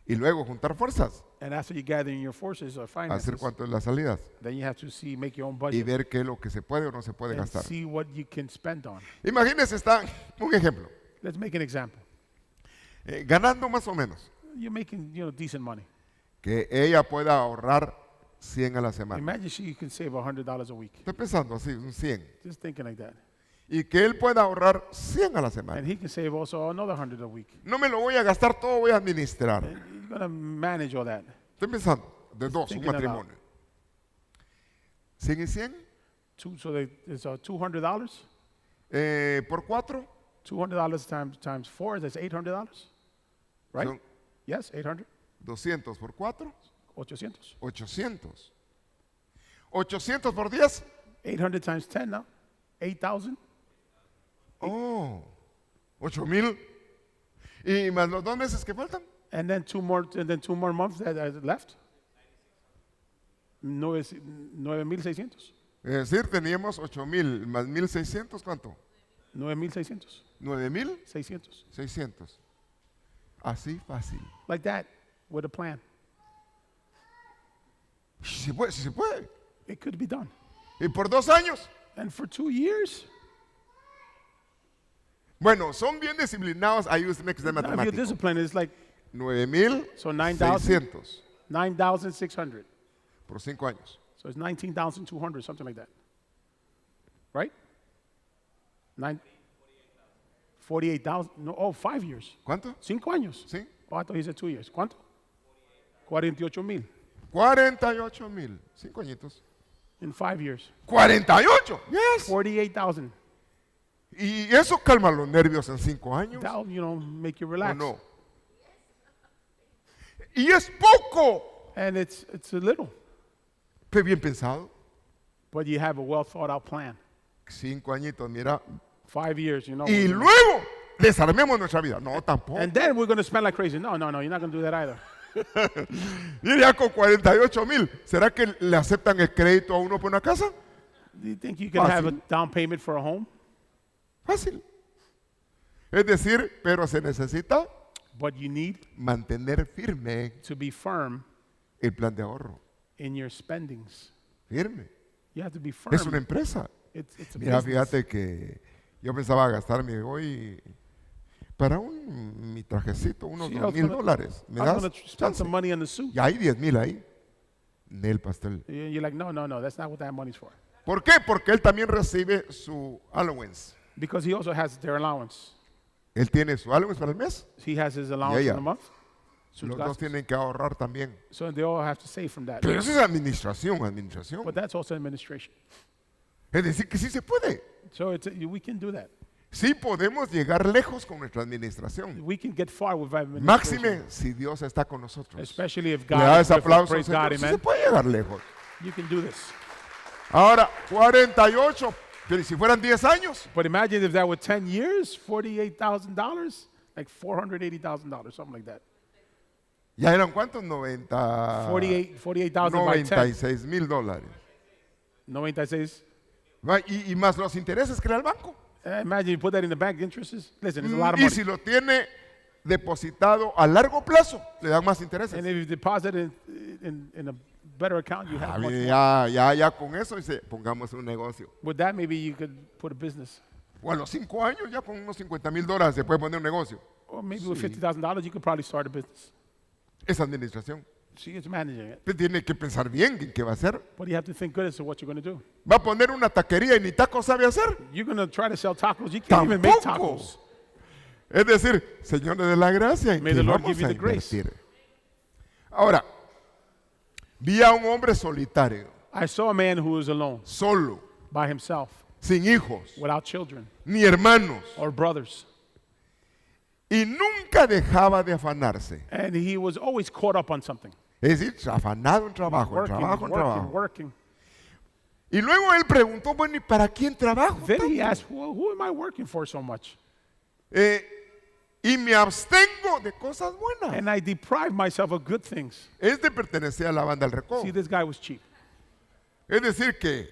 y luego juntar fuerzas. and after you gather in your forces or Hacer finances, cuánto es las salidas then you have to see, make your own y budget ver qué es lo que se puede o no se puede and gastar. see what you can spend on. Imagínense, está un ejemplo. Let's make an example. Ganando más o menos. You're making, decent money. Que ella pueda ahorrar 100 a la semana. Imagine you can save $100 a week. Estoy pensando así, un 100. Just thinking like that. Y que él pueda ahorrar 100 a la And semana. he can save also another 100 a week. No me lo voy a gastar todo, voy a administrar. And you're going to manage all that. Estoy pensando, de dos, un Thinking aloud. matrimonio. 100 y 100 It's $200. por 4 $200 times 4, that's $800. Right? son Yes, 800. 200 por 4, 800. 800. 800 por 10, 800 times 10 now. 8,000. oh, 8,000. Y más los 2 meses que faltan, And then two more months that are left. 9,600. es decir, teníamos 8,000 más 1,600, ¿cuánto? 9,600. 9,600. 600. Así fácil. Like that, with a plan. Si se puede, si se puede. It could be done. Y por 2 años, And for 2 years, Bueno, son bien disciplinados. Ahí usted me que ser Now, if you're matemático. disciplined, it's like 9,600 so 9,600. por 5 años. So it's 19,200, something like that. Right? 48,000. No, oh, 5 years. ¿Cuánto? 5 años. ¿Sí? Oh, I thought he said 2 years. ¿Cuánto? 48,000 48,000. 5 añitos. in 5 years. 48. Yes. 48,000. Y eso calma los nervios en 5 años. That'll, make you ¿O relax. no? Y es poco. And it's a little, Qué bien pensado. but you have a well thought out plan. 5 añitos, mira. 5 years, Y luego desarmemos nuestra vida. No, tampoco. And then we're going to spend like crazy. No, you're not going to do that either. Y ya con 48,000, ¿será que le aceptan el crédito a uno por una casa? Do you think you can have a Fácil. down payment for a home? Fácil. Es decir, pero se necesita But you need mantener firme to be firm el plan de ahorro. in your spendings. Firme. You have to be firm. Es una empresa. It's a Mira, business. fíjate que yo pensaba gastarme hoy para mi trajecito unos Sí, I was $2,000. ¿Me I was das? going to spend chance? some money on the suit. Ya hay 10,000 ahí. Nel pastel. You're like, no, that's not what that money's for. ¿Por qué? Porque él también recibe su allowance. Because he also has their allowance. Él tiene su allowance para el mes. He has his allowance ella. in the month. Sus Los dos gastos. tienen que ahorrar también. So they all have to save from that. Pero eso es administración. But that's also administration. Es decir, que sí se puede. So we can do that. Sí podemos llegar lejos con nuestra administración. We can get far with administration. Máxime si Dios está con nosotros. Especially if Le God da is ese with us. aplauso, Praise Señor. God, Sí se amen. puede llegar lejos. You can do this. Ahora, 48, pero si fueran 10 años, But imagine if that were 10 years, $48,000, like $480,000, something like that. ya eran cuántos? 90, 48,000 by 10. $96,000. 96. Va, y más los intereses que le da el banco. Imagine you put that in the bank interests. Listen, it's a lot of Y money. si lo tiene depositado a largo plazo, le dan más intereses. And if you deposit it in a better account, you have much more. Ya con eso dice, pongamos un negocio. With that, maybe you could put a business. O a los 5 años, ya con unos $50,000 se puede poner un negocio. Or maybe with $50,000, you could probably start a business. Es administración. See, it's managing it. Usted tiene que pensar bien en qué va a hacer. But you have to think good as to what you're going to do. Va a poner una taquería y ni tacos sabe hacer. You're going to try to sell tacos. You can't even make Tampoco. tacos. Es decir, Señor, de la gracia en May que the Lord vamos give you a the grace. invertir. Ahora, vi a un hombre solitario, I saw a man who was alone solo, by himself, sin hijos, without children ni hermanos, or brothers. y nunca dejaba de afanarse. And he was always caught up on something. Es decir, afanado en trabajo, en Working, trabajo, en working, trabajo. working. Y luego él preguntó, bueno, ¿y para quién trabajo? Then he tanto? asked, well, who am I working for so much? Y me abstengo de cosas buenas. And I deprive myself of good things. Este pertenecía a la banda del recodo. See, this guy was cheap. Es decir, que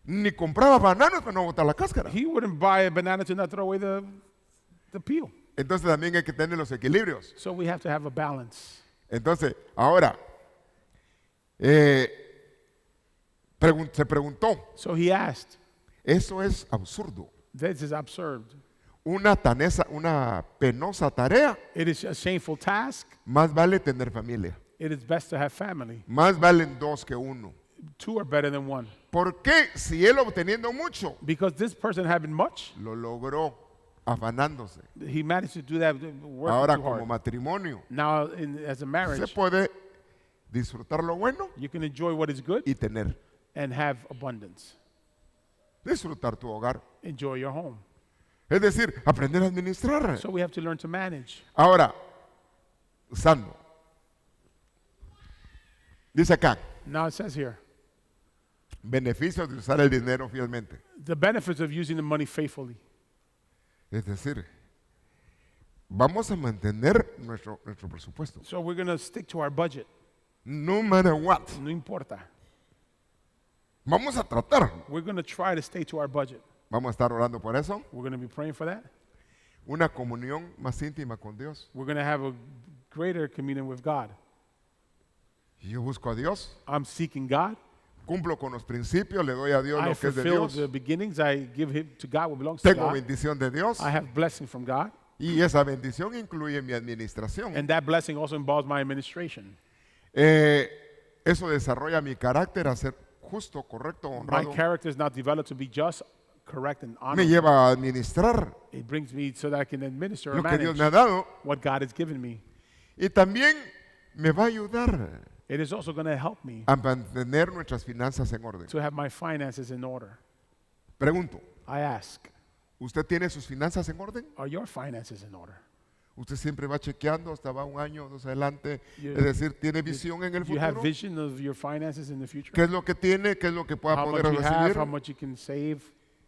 ni compraba bananas para no botar la cáscara. He wouldn't buy a banana to not throw away the peel. Entonces también hay que tener los equilibrios. So we have to have a balance. Entonces, ahora, se preguntó, So he asked, eso es absurdo. this is absurd. Una penosa tarea, It is a shameful task. más vale tener familia. It is best to have family. Más valen 2 que 1. 2 are better than 1. ¿Por qué? Si él obteniendo mucho, Because this person having much, lo logró afanándose. he managed to do that working Ahora too como hard. matrimonio, Now, as a se marriage, puede disfrutar lo bueno you can enjoy what is good y tener. and have abundance. Disfrutar tu hogar. Enjoy your home. Es decir, aprender a administrar. So we have to learn to manage. Ahora, usando. Dice acá, Now it says here, beneficios de usar el dinero fielmente. the benefits of using the money faithfully. Es decir, vamos a mantener nuestro presupuesto. So we're going to stick to our budget. No matter what. No importa. Vamos a tratar. We're going to try to stay to our budget. Vamos a estar orando por eso. We're going to be praying for that. Una comunión más íntima con Dios. We're going to have a greater communion with God. Y yo busco a Dios. I'm seeking God. cumplo con los principios, le doy a Dios I lo que es de fulfill Dios, the beginnings. I give him to God what belongs to tengo God. bendición de Dios I have blessing from God. y esa bendición incluye mi administración. And that blessing also involves my administration. Eso desarrolla mi carácter a ser justo, correcto, My honrado. character is not developed to be just, correct, and Me honorable. lleva a administrar It brings me so that I can administer or lo que Dios manage me ha dado what God has given me. y también me va a ayudar It is also going to help me a mantener nuestras finanzas en orden. to have my finances in order. Pregunto, I ask, ¿usted tiene sus finanzas en orden? are your finances in order? Usted siempre va chequeando, hasta va un año, dos adelante, You- es decir, tiene visión en el You have futuro. vision of your finances in the future? ¿Qué es lo que tiene? ¿Qué es lo que pueda How much poder you have, recibir? how much you can save,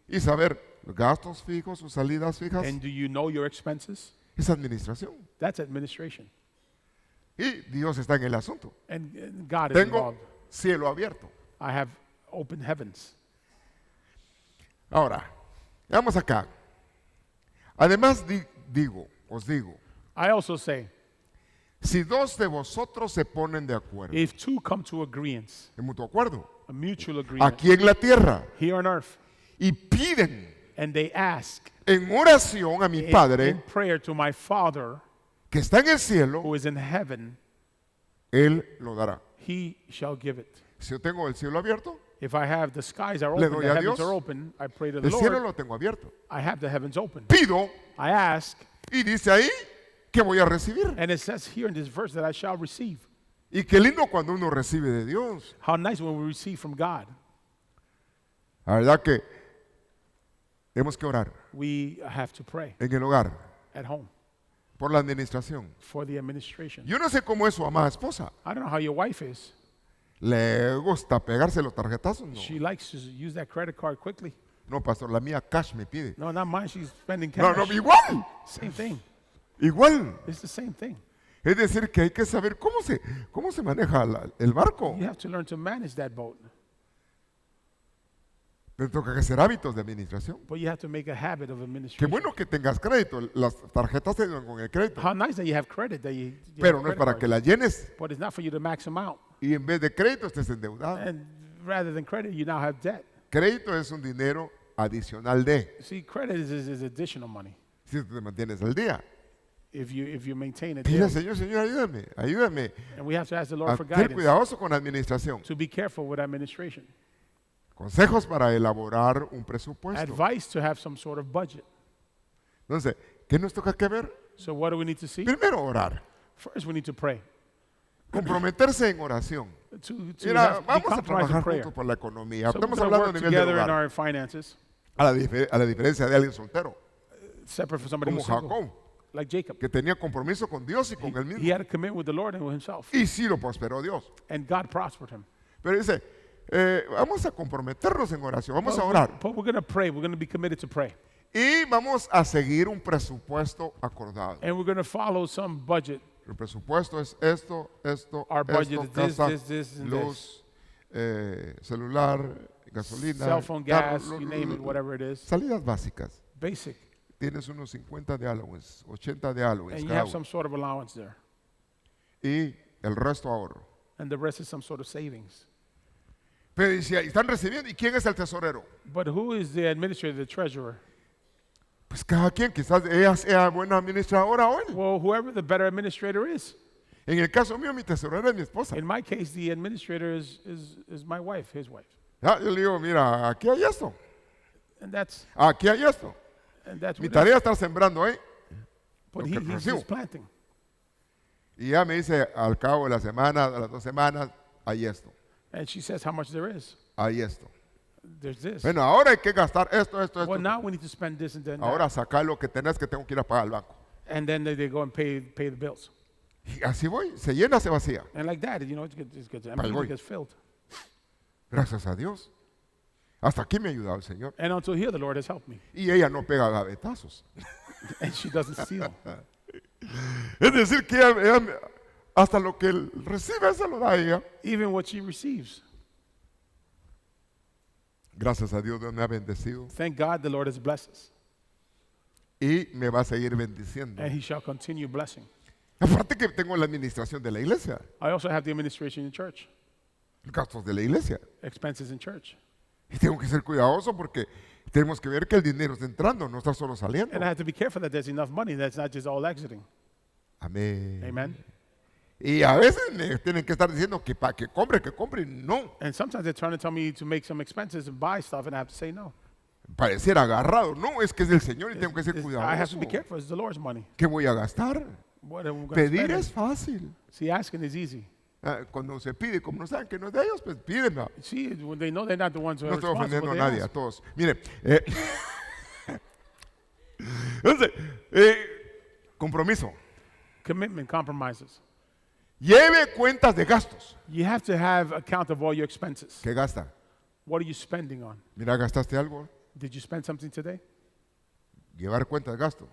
Y saber los gastos fijos, sus salidas fijas. and do you know your expenses? Es administración. That's administration. Y Dios está en el asunto. And God is Tengo involved. cielo abierto. I have open heavens. Ahora, vamos acá. Además, os digo, I also say, si dos de vosotros se ponen de acuerdo, if two come to agreement, en mutuo acuerdo, a mutual agreement, aquí en la tierra, here on earth, y piden and they ask en oración a mi in Padre prayer to my Father que está en el cielo, who is in heaven, Él lo dará. he shall give it. Si yo tengo el cielo abierto, If I have the skies are Le open, doy the a heavens Dios. are open, I pray to the el cielo Lord, lo tengo abierto. I have the heavens open. Pido I ask, y dice ahí que voy a recibir. and it says here in this verse that I shall receive. Y qué lindo cuando uno recibe de Dios. How nice when we receive from God. La verdad que tenemos que orar We have to pray en el hogar at home por la administración. for the administration. Yo no sé cómo es su amada esposa. I don't know how your wife is. ¿Le gusta pegarse los tarjetazos? No. She likes to use that credit card quickly. No, pastor, la mía cash me pide. No, not mine. She's spending No, cash. no, igual. Same thing. Igual. It's the same thing. Es decir, que hay que saber cómo se maneja el barco. You have to learn to manage that boat, Te toca que hacer hábitos de administración. but you have to make a habit of Qué administration. bueno que tengas crédito. Las tarjetas se dan con el crédito. How nice that you have credit, that you Pero have no es credit para cards. que la llenes But it's not for you to max them out. y en vez de crédito estés endeudado. And rather than credit, you now have debt. Crédito es un dinero adicional de, See, credit is additional money. si te mantienes al día. If you maintain it. Pide, daily. Señor, ayúdame And we have to ask the Lord a for ser guidance, cuidadoso con la administración. to be careful with administration. Consejos para elaborar un presupuesto. Advice to have some sort of budget. Entonces, ¿qué nos toca que ver? So what do we need to see? Primero, orar. First, we need to pray. Comprometerse en oración. To Mira, be vamos a compromised in trabajar prayer. juntos por la economía. So we're Estamos going to hablando a work nivel del together in hogar. our finances, A la diferencia de alguien soltero, separate from somebody como who's single, Jacob, like Jacob. que tenía compromiso con Dios y con él He mismo. had a commitment with the Lord and with himself, Y sí lo prosperó Dios. and God prospered him. Pero dice, vamos a comprometernos en oración, vamos a But orar. we're going to pray. We're going to be committed to pray. Y vamos a seguir un presupuesto acordado. And we're going to follow some budget. El presupuesto es esto, Our budget esto, is casa, this, and luz, celular, gasolina, Cell phone, carro, gas, you name it, whatever it is. salidas básicas. Basic. Tienes unos 50 de allowance, 80 de allowance And you cada have uno. some sort of allowance there. Y el resto ahorro. And the rest is some sort of savings. Pero decía, ¿están recibiendo? ¿Y quién es el tesorero? But who is the administrator, the treasurer? Pues cada quien, quizás ella sea buena administradora o él. Well, whoever the better administrator is. En el caso mío, mi tesorera es mi esposa. In my case, the administrator is my wife, his wife. Ya, yo le digo, mira, aquí hay esto, And that's aquí hay esto. Mi what it is. tarea es estar sembrando, ¿eh? But lo que he's recibo. planting. Y ya me dice, al cabo de la semana, de las 2 semanas, hay esto, And she says how much there is. hay esto. There's this. Bueno, ahora hay que gastar esto. Well, now we need to spend this and then that. Ahora sacar lo que tenés que tengo que ir a pagar al banco. And then they go and pay the bills. Y así voy, se llena, se vacía. And like that, you know, it gets empty, voy. it gets filled. Gracias a Dios. Hasta aquí me ha ayudado el Señor. And until here, the Lord has helped me. Y ella no pega gavetazos. And she doesn't steal. Es decir, que hasta lo que él recibe se lo da a ella. Even what she receives. Gracias a Dios, Dios me ha bendecido. Thank God the Lord has blessed us. Y me va a seguir bendiciendo. And he shall continue blessing. Aparte que tengo la administración de la iglesia, I also have the administration in church. los gastos de la iglesia. expenses in church. Y tengo que ser cuidadoso porque tenemos que ver que el dinero está entrando, no está solo saliendo. And I have to be careful that there's enough money that's not just all exiting. Amén. Amen. Y a veces me tienen que estar diciendo que para que compre, no. And sometimes they're trying to tell me to make some expenses and buy stuff, and I have to say no. Pareciera agarrado. No, es que es del Señor y tengo que ser I have cuidadoso. to be careful. It's the Lord's money. ¿Qué voy a gastar? What am I going to Pedir spend? es fácil. See, asking is easy. Cuando se pide, como no saben que no es de ellos, pues piden. No See, when they know they're not the ones who are estoy ofendiendo responsible, a they nadie, a ask. todos. Mire, entonces, compromiso. Commitment compromises. Lleve cuentas de gastos. You have to have account of all your expenses. ¿Qué gasta? What are you spending on? Mira, ¿gastaste algo? Did you spend something today? Llevar cuentas de gasto.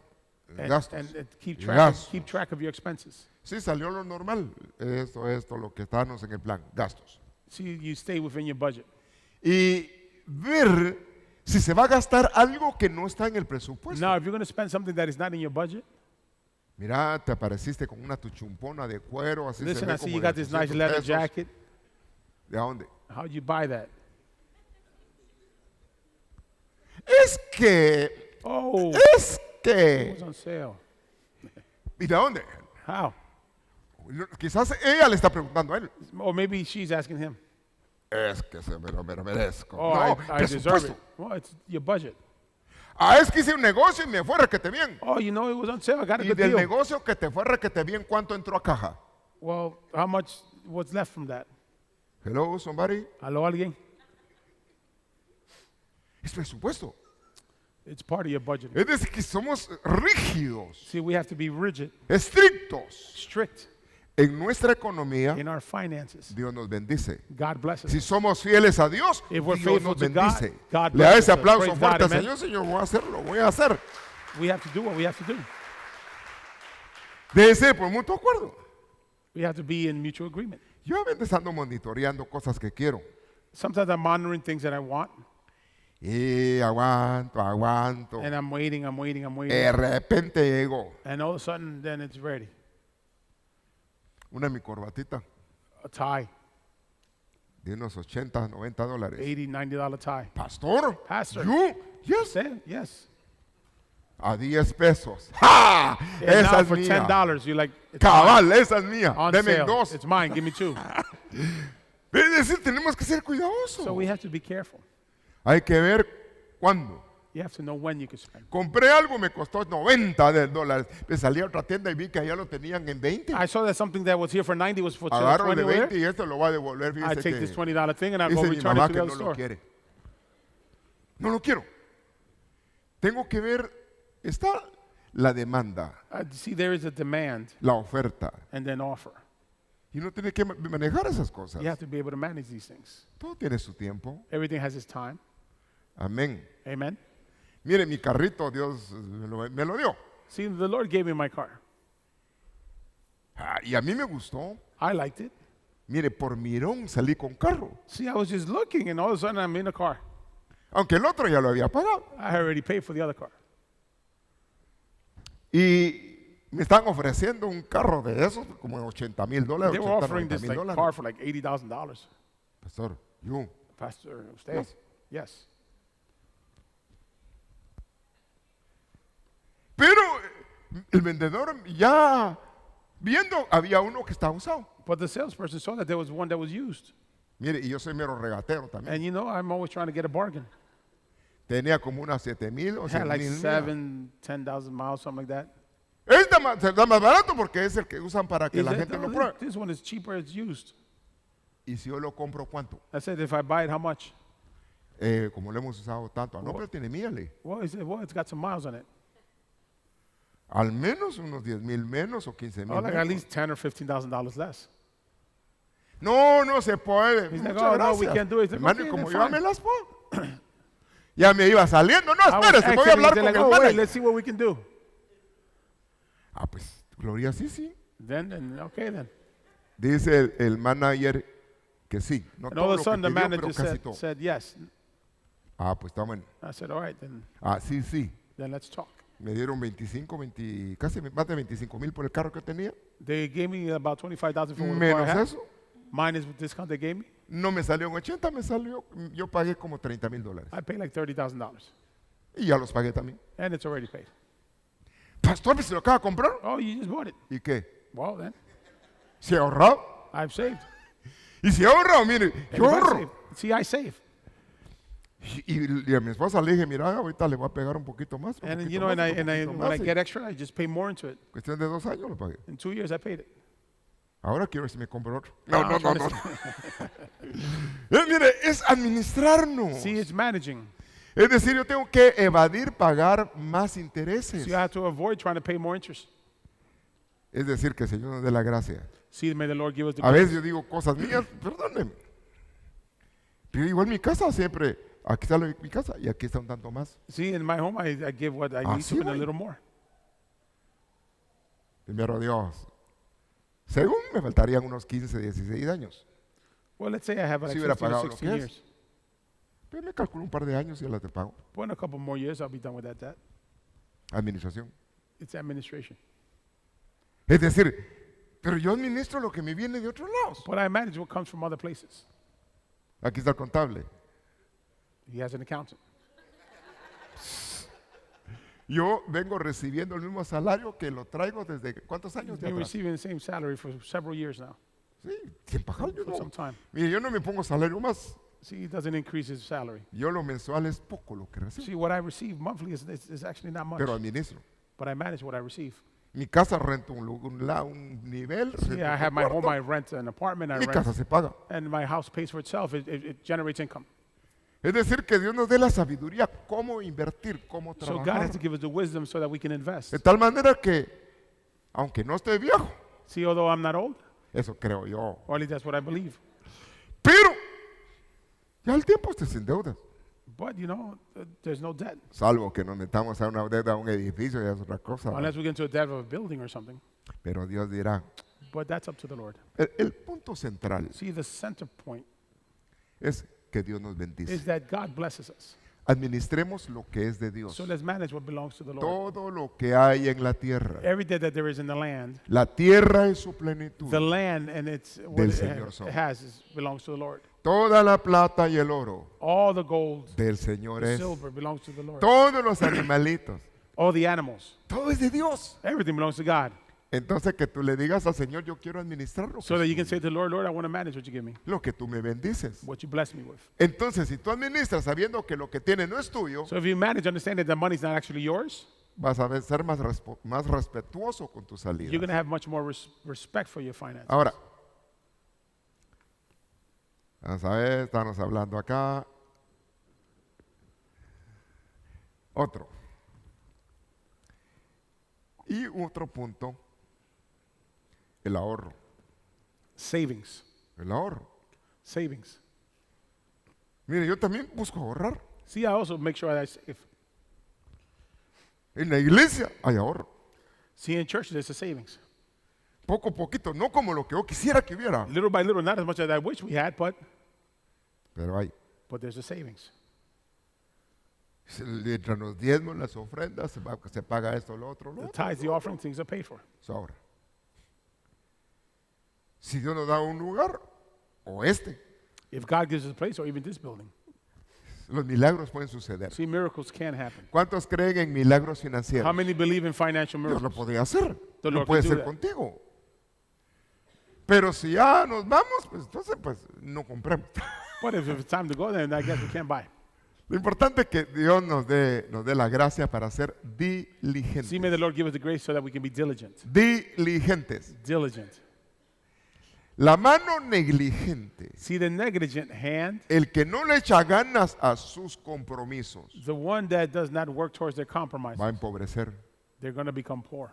And, Gastos. and keep Y track. gastos. Keep track of your expenses. Sí, salió lo normal. Esto, lo que estábamos en el plan. Gastos. See, you stay within your budget. Y ver si se va a gastar algo que no está en el presupuesto. Now, if you're going to spend something that is not in your budget, Mira, te apareciste con una tuchumpona de cuero, así listen, se I ve see como you de got this nice 800 leather pesos. jacket. ¿De dónde? How'd you buy that? Es que, Oh, es it que. was on sale. ¿Y de dónde? How? Quizás ella le está preguntando a él. Or maybe she's asking him. Es que se me lo merezco. Oh, no, I deserve presupuesto. it. Well, it's your budget. Ah, es que hice un negocio y me fue requete bien. Oh, you know, it was on sale. I got a Y good del deal. negocio que te fue requete bien, ¿cuánto entró a caja? Well, how much was left from that? Hello, somebody. Hello, alguien? Es presupuesto. It's part of your budget. Es decir, que somos rígidos, See, we have to be rigid, estrictos. strict En nuestra economía, in our finances. Dios nos bendice. God bless us. Si somos fieles a Dios, If we're Dios faithful nos to God, bendice. God Le da blesses ese us. aplauso Praise fuerte God, al amen. Señor, Señor, voy a hacerlo, voy a hacer. We have to do what we have to do. Debe ser por mutuo acuerdo. We have to be in mutual agreement. Yo a veces ando monitoreando cosas que quiero. Sometimes I'm monitoring things that I want, Y aguanto. and I'm waiting. De repente llegó And all of a sudden, then it's ready. una mi corbatita A tie, de unos 80, 90 dólares. $80, $90 tie. Pastor, Pastor. you? Yes. Say, yes. A 10 pesos. ¡Ja! And Esa now es for mía. $10, you're like, it's mine. Cabal, esa es mía. On Deme sale. dos. It's mine. Give me two. Es decir, tenemos que ser cuidadosos. So we have to be careful. Hay que ver cuándo. You have to know when you can spend. Compré algo, me costó 90 dólares. Me salí a otra tienda y vi que allá lo tenían en 20. I saw that something that was here for 90 was for Agarro el 20 de over 20 there. y esto lo va a devolver. I Fíjese take this que $20 thing and I go dice mi return mamá it to que the no other lo store. quiere. No lo quiero. Tengo que ver, está la demanda, See, there is a demand la oferta. and then offer. Y uno tiene que manejar esas cosas. You have to be able to manage these things. Todo tiene su tiempo. Everything has its time. Amén. Amen. Mire, mi carrito, Dios me lo dio. See, the Lord gave me my car. Y a mí me gustó. I liked it. Mire, por mirón salí con carro. See, I was just looking and all of a sudden I'm in a car. Aunque el otro ya lo había pagado. I already paid for the other car. Y me están ofreciendo un carro de esos, como $80,000, They were 80, offering 90 this mil like, dólares. car for like $80,000. Pastor, yo, Pastor, usted? Yes. pero el vendedor ya viendo, había uno que estaba usado. But the salesperson saw that there was one that was used. Mire, y yo soy mero regatero también. And you know, I'm always trying to get a bargain. Tenía como unas 7,000 o It had like 100,000 millas. 10,000 miles, something like that. Se da más barato porque es el que usan para que He la said, gente "No, lo pruebe. this one is cheaper, it's used. Y si yo lo compro, ¿cuánto? I said, if I buy it, how much? Como lo hemos usado tanto. No, pero tiene míale. Well, he said, well, it's got some miles on it. Al menos unos 10,000 menos o 15,000 Oh, like at menos. least $10,000 or $15,000 less. No, no se puede. He's like, Muchas "Oh, no, we gracias. can't do it." He's like, Hermano, "Okay, como then yo ya fine." me las puedo. Ya me iba saliendo. No, I was espérese, voy a exiting, hablar he's con like, el oh, wait, manager. let's see what we can do. Ah, pues, Gloria, sí. Then, okay, then. Dice el manager que sí. No And todo all lo of a que sudden, the pidió, pero manager casi todo. said yes. Ah, pues está bueno. I said, all right, then Sí. let's talk. Me dieron 25, 20, casi más de 25,000 por el carro que tenía. They gave me about $25,000 for the car I Menos had. eso. Mine is the discount they gave me. no me salió en 80, me salió, yo pagué como $30,000. I paid like $30,000. Y ya los pagué también. And it's already paid. Pastor, ¿me se lo acaba de comprar? Oh, you just bought it. ¿Y qué? Well, then, ¿Se ha ahorrado? I've saved. Y si ha ahorrado, mire, And yo if I ahorro. save, see, I save. Y a mi esposa le dije, mira, ahorita le voy a pegar un poquito más. Un And poquito you know, más, and I, un and I, poquito when I más, y get extra, I just pay more into it. cuestión de 2 años lo pagué. In 2 years, I paid it. Ahora quiero ver si me compro otro. No, No, no, I'm no, trying no. Mire, es administrarnos. See, it's managing. Es decir, yo tengo que evadir pagar más intereses. So you have to avoid trying to pay more interest. Es decir, que el Señor nos dé la gracia. See, may the Lord give us the A grace. veces yo digo cosas mías, perdónenme. Pero igual mi casa siempre, aquí está mi casa y aquí está un tanto más. See, in my home, I give what I need Así to and a voy. little more. Primero Dios. Según me faltarían unos 15, 16 años. Well, let's say I have like Si hubiera 15 or pagado lo 16 que es. years. Pero me calculo un par de años y ya las te pago. Well, in a couple more years, I'll be done with that debt. Administración. It's administration. Es decir, pero yo administro lo que me viene de otros lados. But I manage what comes from other places. Aquí está el contable. He has an accountant. Yo vengo recibiendo el mismo salario que lo traigo desde ¿cuántos He's años de been atrás? reciiving the same salary for several years now, Sí, sin pagar yo for some no. time. Mire, yo no me pongo salario más. See, he doesn't increase his salary. Yo lo mensual es poco lo que recibo, See, what I receive monthly is actually not much, pero administro. but I manage what I receive. Mi casa rento un nivel, See, rento I otro have my home, cuarto, I rent an apartment, I mi casa rent, se paga. and my house pays for itself. It generates income. Es decir, que Dios nos dé la sabiduría cómo invertir, cómo So God trabajar. has to give us the wisdom so that we can invest. De tal manera que, aunque no esté viejo, See, although I'm not old, eso creo yo, or at least that's what I believe, pero ya el tiempo esté sin deudas. but you know, there's no debt. Salvo que nos metamos a una deuda a un edificio, ya es otra cosa. Unless we get into a debt of a building or something. Pero Dios dirá, But that's up to the Lord. el punto central See, the center point es que Dios nos is bendice. that God blesses us. Administremos lo que es de Dios. So let's manage what belongs to the Lord. Todo lo que hay en la tierra. Every day that there is in the land, La tierra es su plenitud. the land and its what Del it Señor son. belongs to the Lord. Toda la plata y el oro All the gold, del Señor the es. silver belongs to the Lord. Todos los animalitos. All the animals, Todo es de Dios. everything belongs to God. Entonces que tú le digas al Señor, yo quiero administrar lo que, So that es you can tuyo, say to the Lord, Lord, I want to manage what you give me, lo que tú me bendices. what you bless me with. Entonces, si tú administras sabiendo que lo que tienes no es tuyo, So if you manage understanding that the money's not actually yours, vas a ser más respetuoso con tu you're going salida. to have much more respect for your finances. Ahora, vamos a ver, estamos hablando acá. Otro. Y otro punto, el ahorro. Savings. El ahorro. Savings. Mire, yo también busco ahorrar. See, I also make sure that I save. En la iglesia hay ahorro. See, in church, there's a savings. Poco a poquito, no como lo que yo quisiera que hubiera, Little by little, not as much as I wish we had, pero hay. but there's a savings. Le entran los diezmos, las ofrendas, se paga esto, lo otro, The lo otro. tithes, the offering, things are paid for. Eso ahora. Si Dios nos da un lugar, o If God gives us a place, or even this building, los milagros pueden suceder. see, miracles can happen. ¿Cuántos creen en milagros financieros? How many believe in financial Dios lo miracles? podría hacer. The Lo Lord puede can do hacer that. contigo. Pero si ya nos vamos, pues entonces pues no compremos. But if it's time to go, then I guess we can't buy. Lo importante es que Dios nos dé la gracia para ser See, diligentes. may the Lord give us the grace so that we can be diligent. Diligentes. Diligent. La mano negligente, See, the negligent hand, el que no le echa ganas a sus compromisos, the one that does not work towards their va compromises, a empobrecer. they're going to become poor.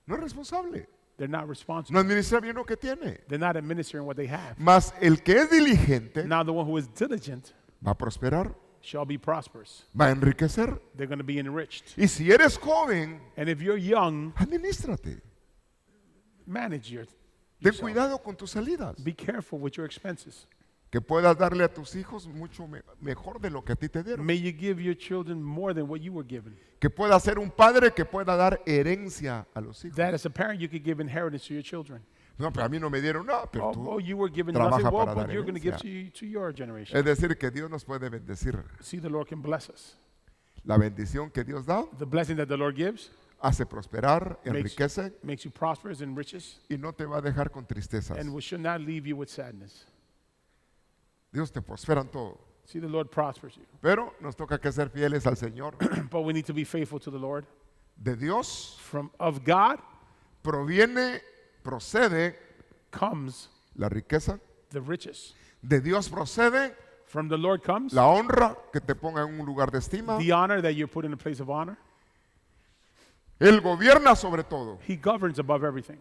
No es responsable. They're not responsible. No administra bien lo que tiene. They're not administering what they have. Mas el que es diligente Now, the one who is diligent va a prosperar, shall be prosperous. va a enriquecer. They're going to be enriched. Y si eres joven, And if you're young, administrate. manage Ten yourself. cuidado con tus salidas. Be careful with your expenses. Que puedas darle a tus hijos mucho mejor de lo que a ti te dieron. May you give your children more than what you were given. Que puedas ser un padre que pueda dar herencia a los hijos. That as a parent, you could give inheritance to your children. No, pero a mí no me dieron nada, pero tú you were given trabaja nothing. Well, para but dar you're going to give herencia. to your generation. Es decir, que Dios nos puede bendecir. See, the Lord can bless us. La bendición que Dios da The blessing that the Lord gives hace prosperar, makes, enriquece makes you prosperous and riches, y no te va a dejar con tristezas. and should not leave you with sadness. Dios te prospera en todo. See, the Lord prospers you. Pero nos toca que ser fieles al Señor. But we need to be faithful to the Lord. De Dios Of God procede comes la riqueza. the riches. De Dios procede From the Lord comes la honra, que te ponga en un lugar de estima. the honor that you're put in a place of honor. Él gobierna sobre todo. He governs above everything.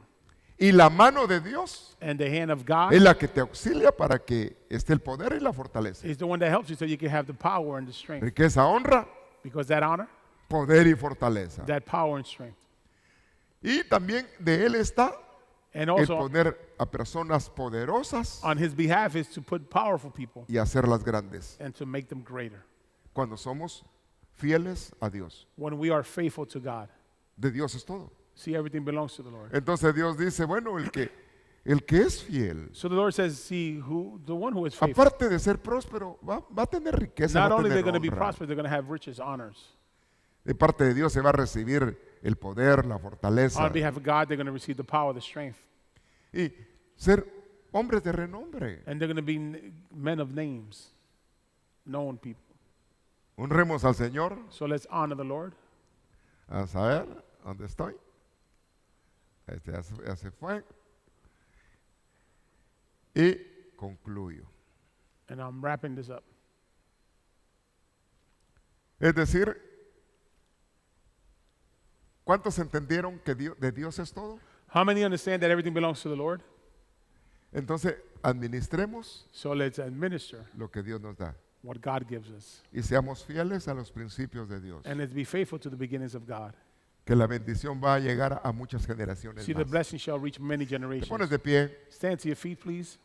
Y la mano de Dios And the hand of God es la que te auxilia para que esté el poder y la fortaleza. is the one that helps you so you can have the power and the strength. Riqueza, honra, Because that honor, poder y fortaleza. that power and strength. Y también de Él está And el also poner a personas poderosas on his behalf is to put powerful people y hacerlas grandes. and to make them greater. Cuando somos fieles a Dios. When we are faithful to God. De Dios es todo. See, everything belongs to the Lord. Entonces Dios dice, bueno, el que es fiel, So the Lord says, see, the one who is faithful, aparte de ser próspero, va a tener riqueza, not va a only they're tener going to be honra. prosperous, they're going to have riches, honors. De parte de Dios se va a recibir el poder, la fortaleza On behalf of God, they're going to receive the power, the strength. y ser hombres de renombre. And they're going to be men of names, known people. Honremos al Señor. So let's honor the Lord. A saber, ¿dónde estoy? Este ya se fue. Y concluyo. And I'm wrapping this up. Es decir, ¿cuántos entendieron que de Dios es todo? How many understand that everything belongs to the Lord? Entonces, administremos So let's administer lo que Dios nos da what God gives us. y seamos fieles a los principios de Dios. And let's be faithful to the beginnings of God. Que la bendición va a llegar a muchas generaciones See, the más. blessing shall reach many Te generations. pones de pie. Stand to your feet, please.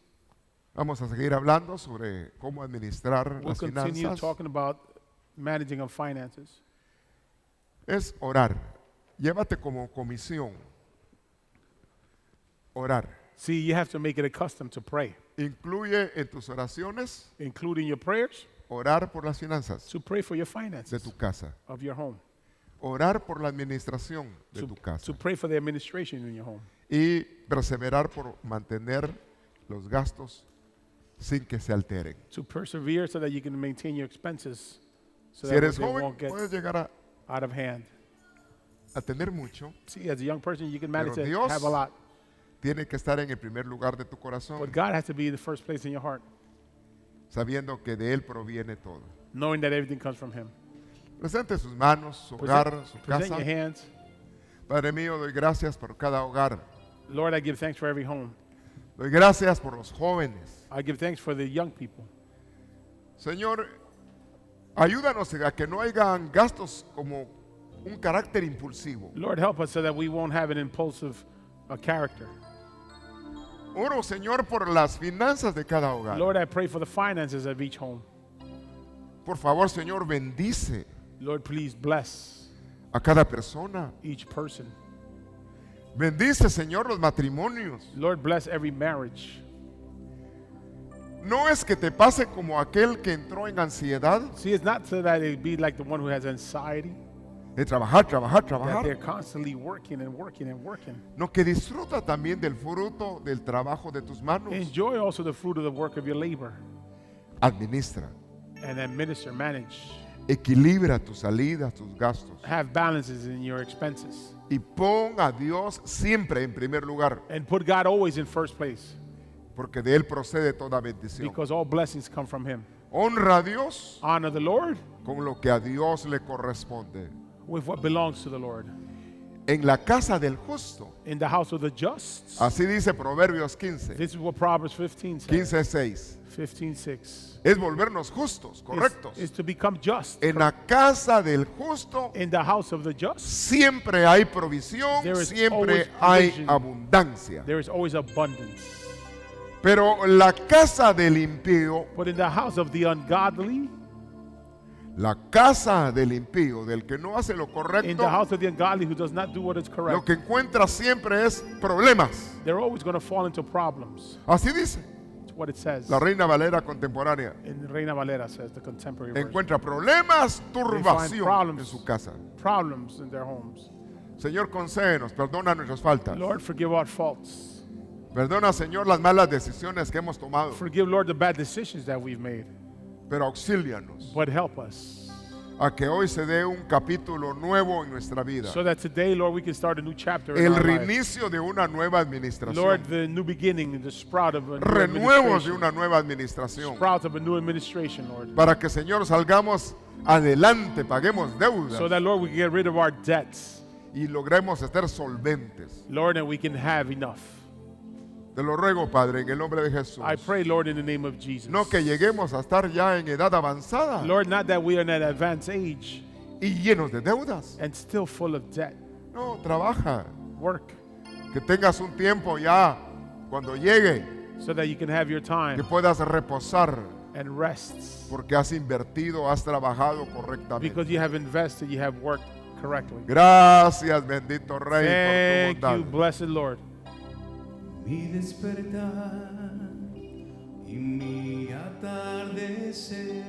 Vamos a seguir hablando sobre cómo administrar We'll las continue finanzas. talking about managing of finances. Es orar. Llévate como comisión. Orar. See, you have to make it a custom to pray, Incluye en tus oraciones including your prayers, orar por las finanzas to pray for your de finances tu casa. of your home, Orar por la administración de tu casa. to pray for the administration in your home, Y perseverar por mantener los gastos sin que se alteren. to persevere so that you can maintain your expenses so Si that eres they joven, won't get puedes llegar out of hand. a tener mucho. See, as a young person, you can manage Pero to Dios have a lot, tiene que estar en el primer lugar de tu corazón, but God has to be the first place in your heart, sabiendo que de Él proviene todo. knowing that everything comes from Him. Presente sus manos, su hogar, su Present casa. your hands. Padre mío, doy gracias por cada hogar. Lord, I give thanks for every home. Doy gracias por los jóvenes. I give thanks for the young people. Señor, ayúdanos a que no hayan gastos como un carácter impulsivo. Lord, help us so that we won't have an impulsive character. Oro, Señor, por las finanzas de cada hogar. Lord, I pray for the finances of each home. Por favor, Señor, bendice Lord, please bless a cada persona. each person. Bendice, Señor, los matrimonios. Lord, bless every marriage. No es que te pase como aquel que entró en ansiedad See, it's not so that it be like the one who has anxiety, de trabajar, trabajar, that they're trabajar. constantly working and working and working. No, que disfruta también del fruto del trabajo de tus manos. Enjoy also the fruit of the work of your labor Administra, and administer, manage. equilibra tus salidas, tus gastos. Have balances in your expenses Y pon a Dios siempre en primer lugar, and put God always in first place porque de Él procede toda bendición. because all blessings come from Him. Honra a Dios Honor the Lord con lo que a Dios le corresponde. with what belongs to the Lord. En la casa del justo, In the house of the just, así dice Proverbios 15, this is what Proverbs 15 says. 15:6. 15:6. Es volvernos justos, correctos. Is to become just. En la casa del justo In the house of the just, siempre hay provisión, There is siempre always hay provision. abundancia. there is always abundance. Pero la casa del impío, But in the house of the ungodly, La casa del impío, del que no hace lo In the correcto, house of the ungodly who does not do what is lo correct, que encuentra siempre es problemas. they're always going to fall into problems. Así dice That's what it says. la Reina Valera contemporánea. In Reina Valera says, the contemporary version. Encuentra problemas, They find turbación en problems, su casa. problems in their homes. Señor, concédenos, perdona nuestras faltas. Lord, forgive our faults. Perdona, Señor, las malas decisiones que hemos tomado. Forgive, Lord, the bad decisions that we've made. Pero auxílianos But help us a que hoy se dé un capítulo nuevo en nuestra vida. so that today, Lord, we can start a new chapter in El our lives. reinicio de una nueva Lord, administración. the new beginning, the sprout of a new Renuevos de administration. una nueva administración. Sprout of a new administration, Lord. Para que, Señor, salgamos adelante, paguemos So deudas that, Lord, we can get rid of our debts. y logremos estar solventes. Lord, and we can have enough. Te lo ruego, Padre, en el nombre de Jesús. I pray, Lord, in the name of Jesus. No que lleguemos a estar ya en edad avanzada Lord, not that we are in an advanced age y llenos de deudas. and still full of debt. No, trabaja. Work Que tengas un tiempo ya cuando llegue so that you can have your que time puedas reposar and rest porque has invertido, has trabajado correctamente. because you have invested, you have worked correctly. Gracias, bendito Rey, Thank por tu you, bondad. blessed Lord. Mi despertar y mi atardecer,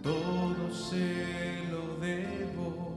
todo se lo debo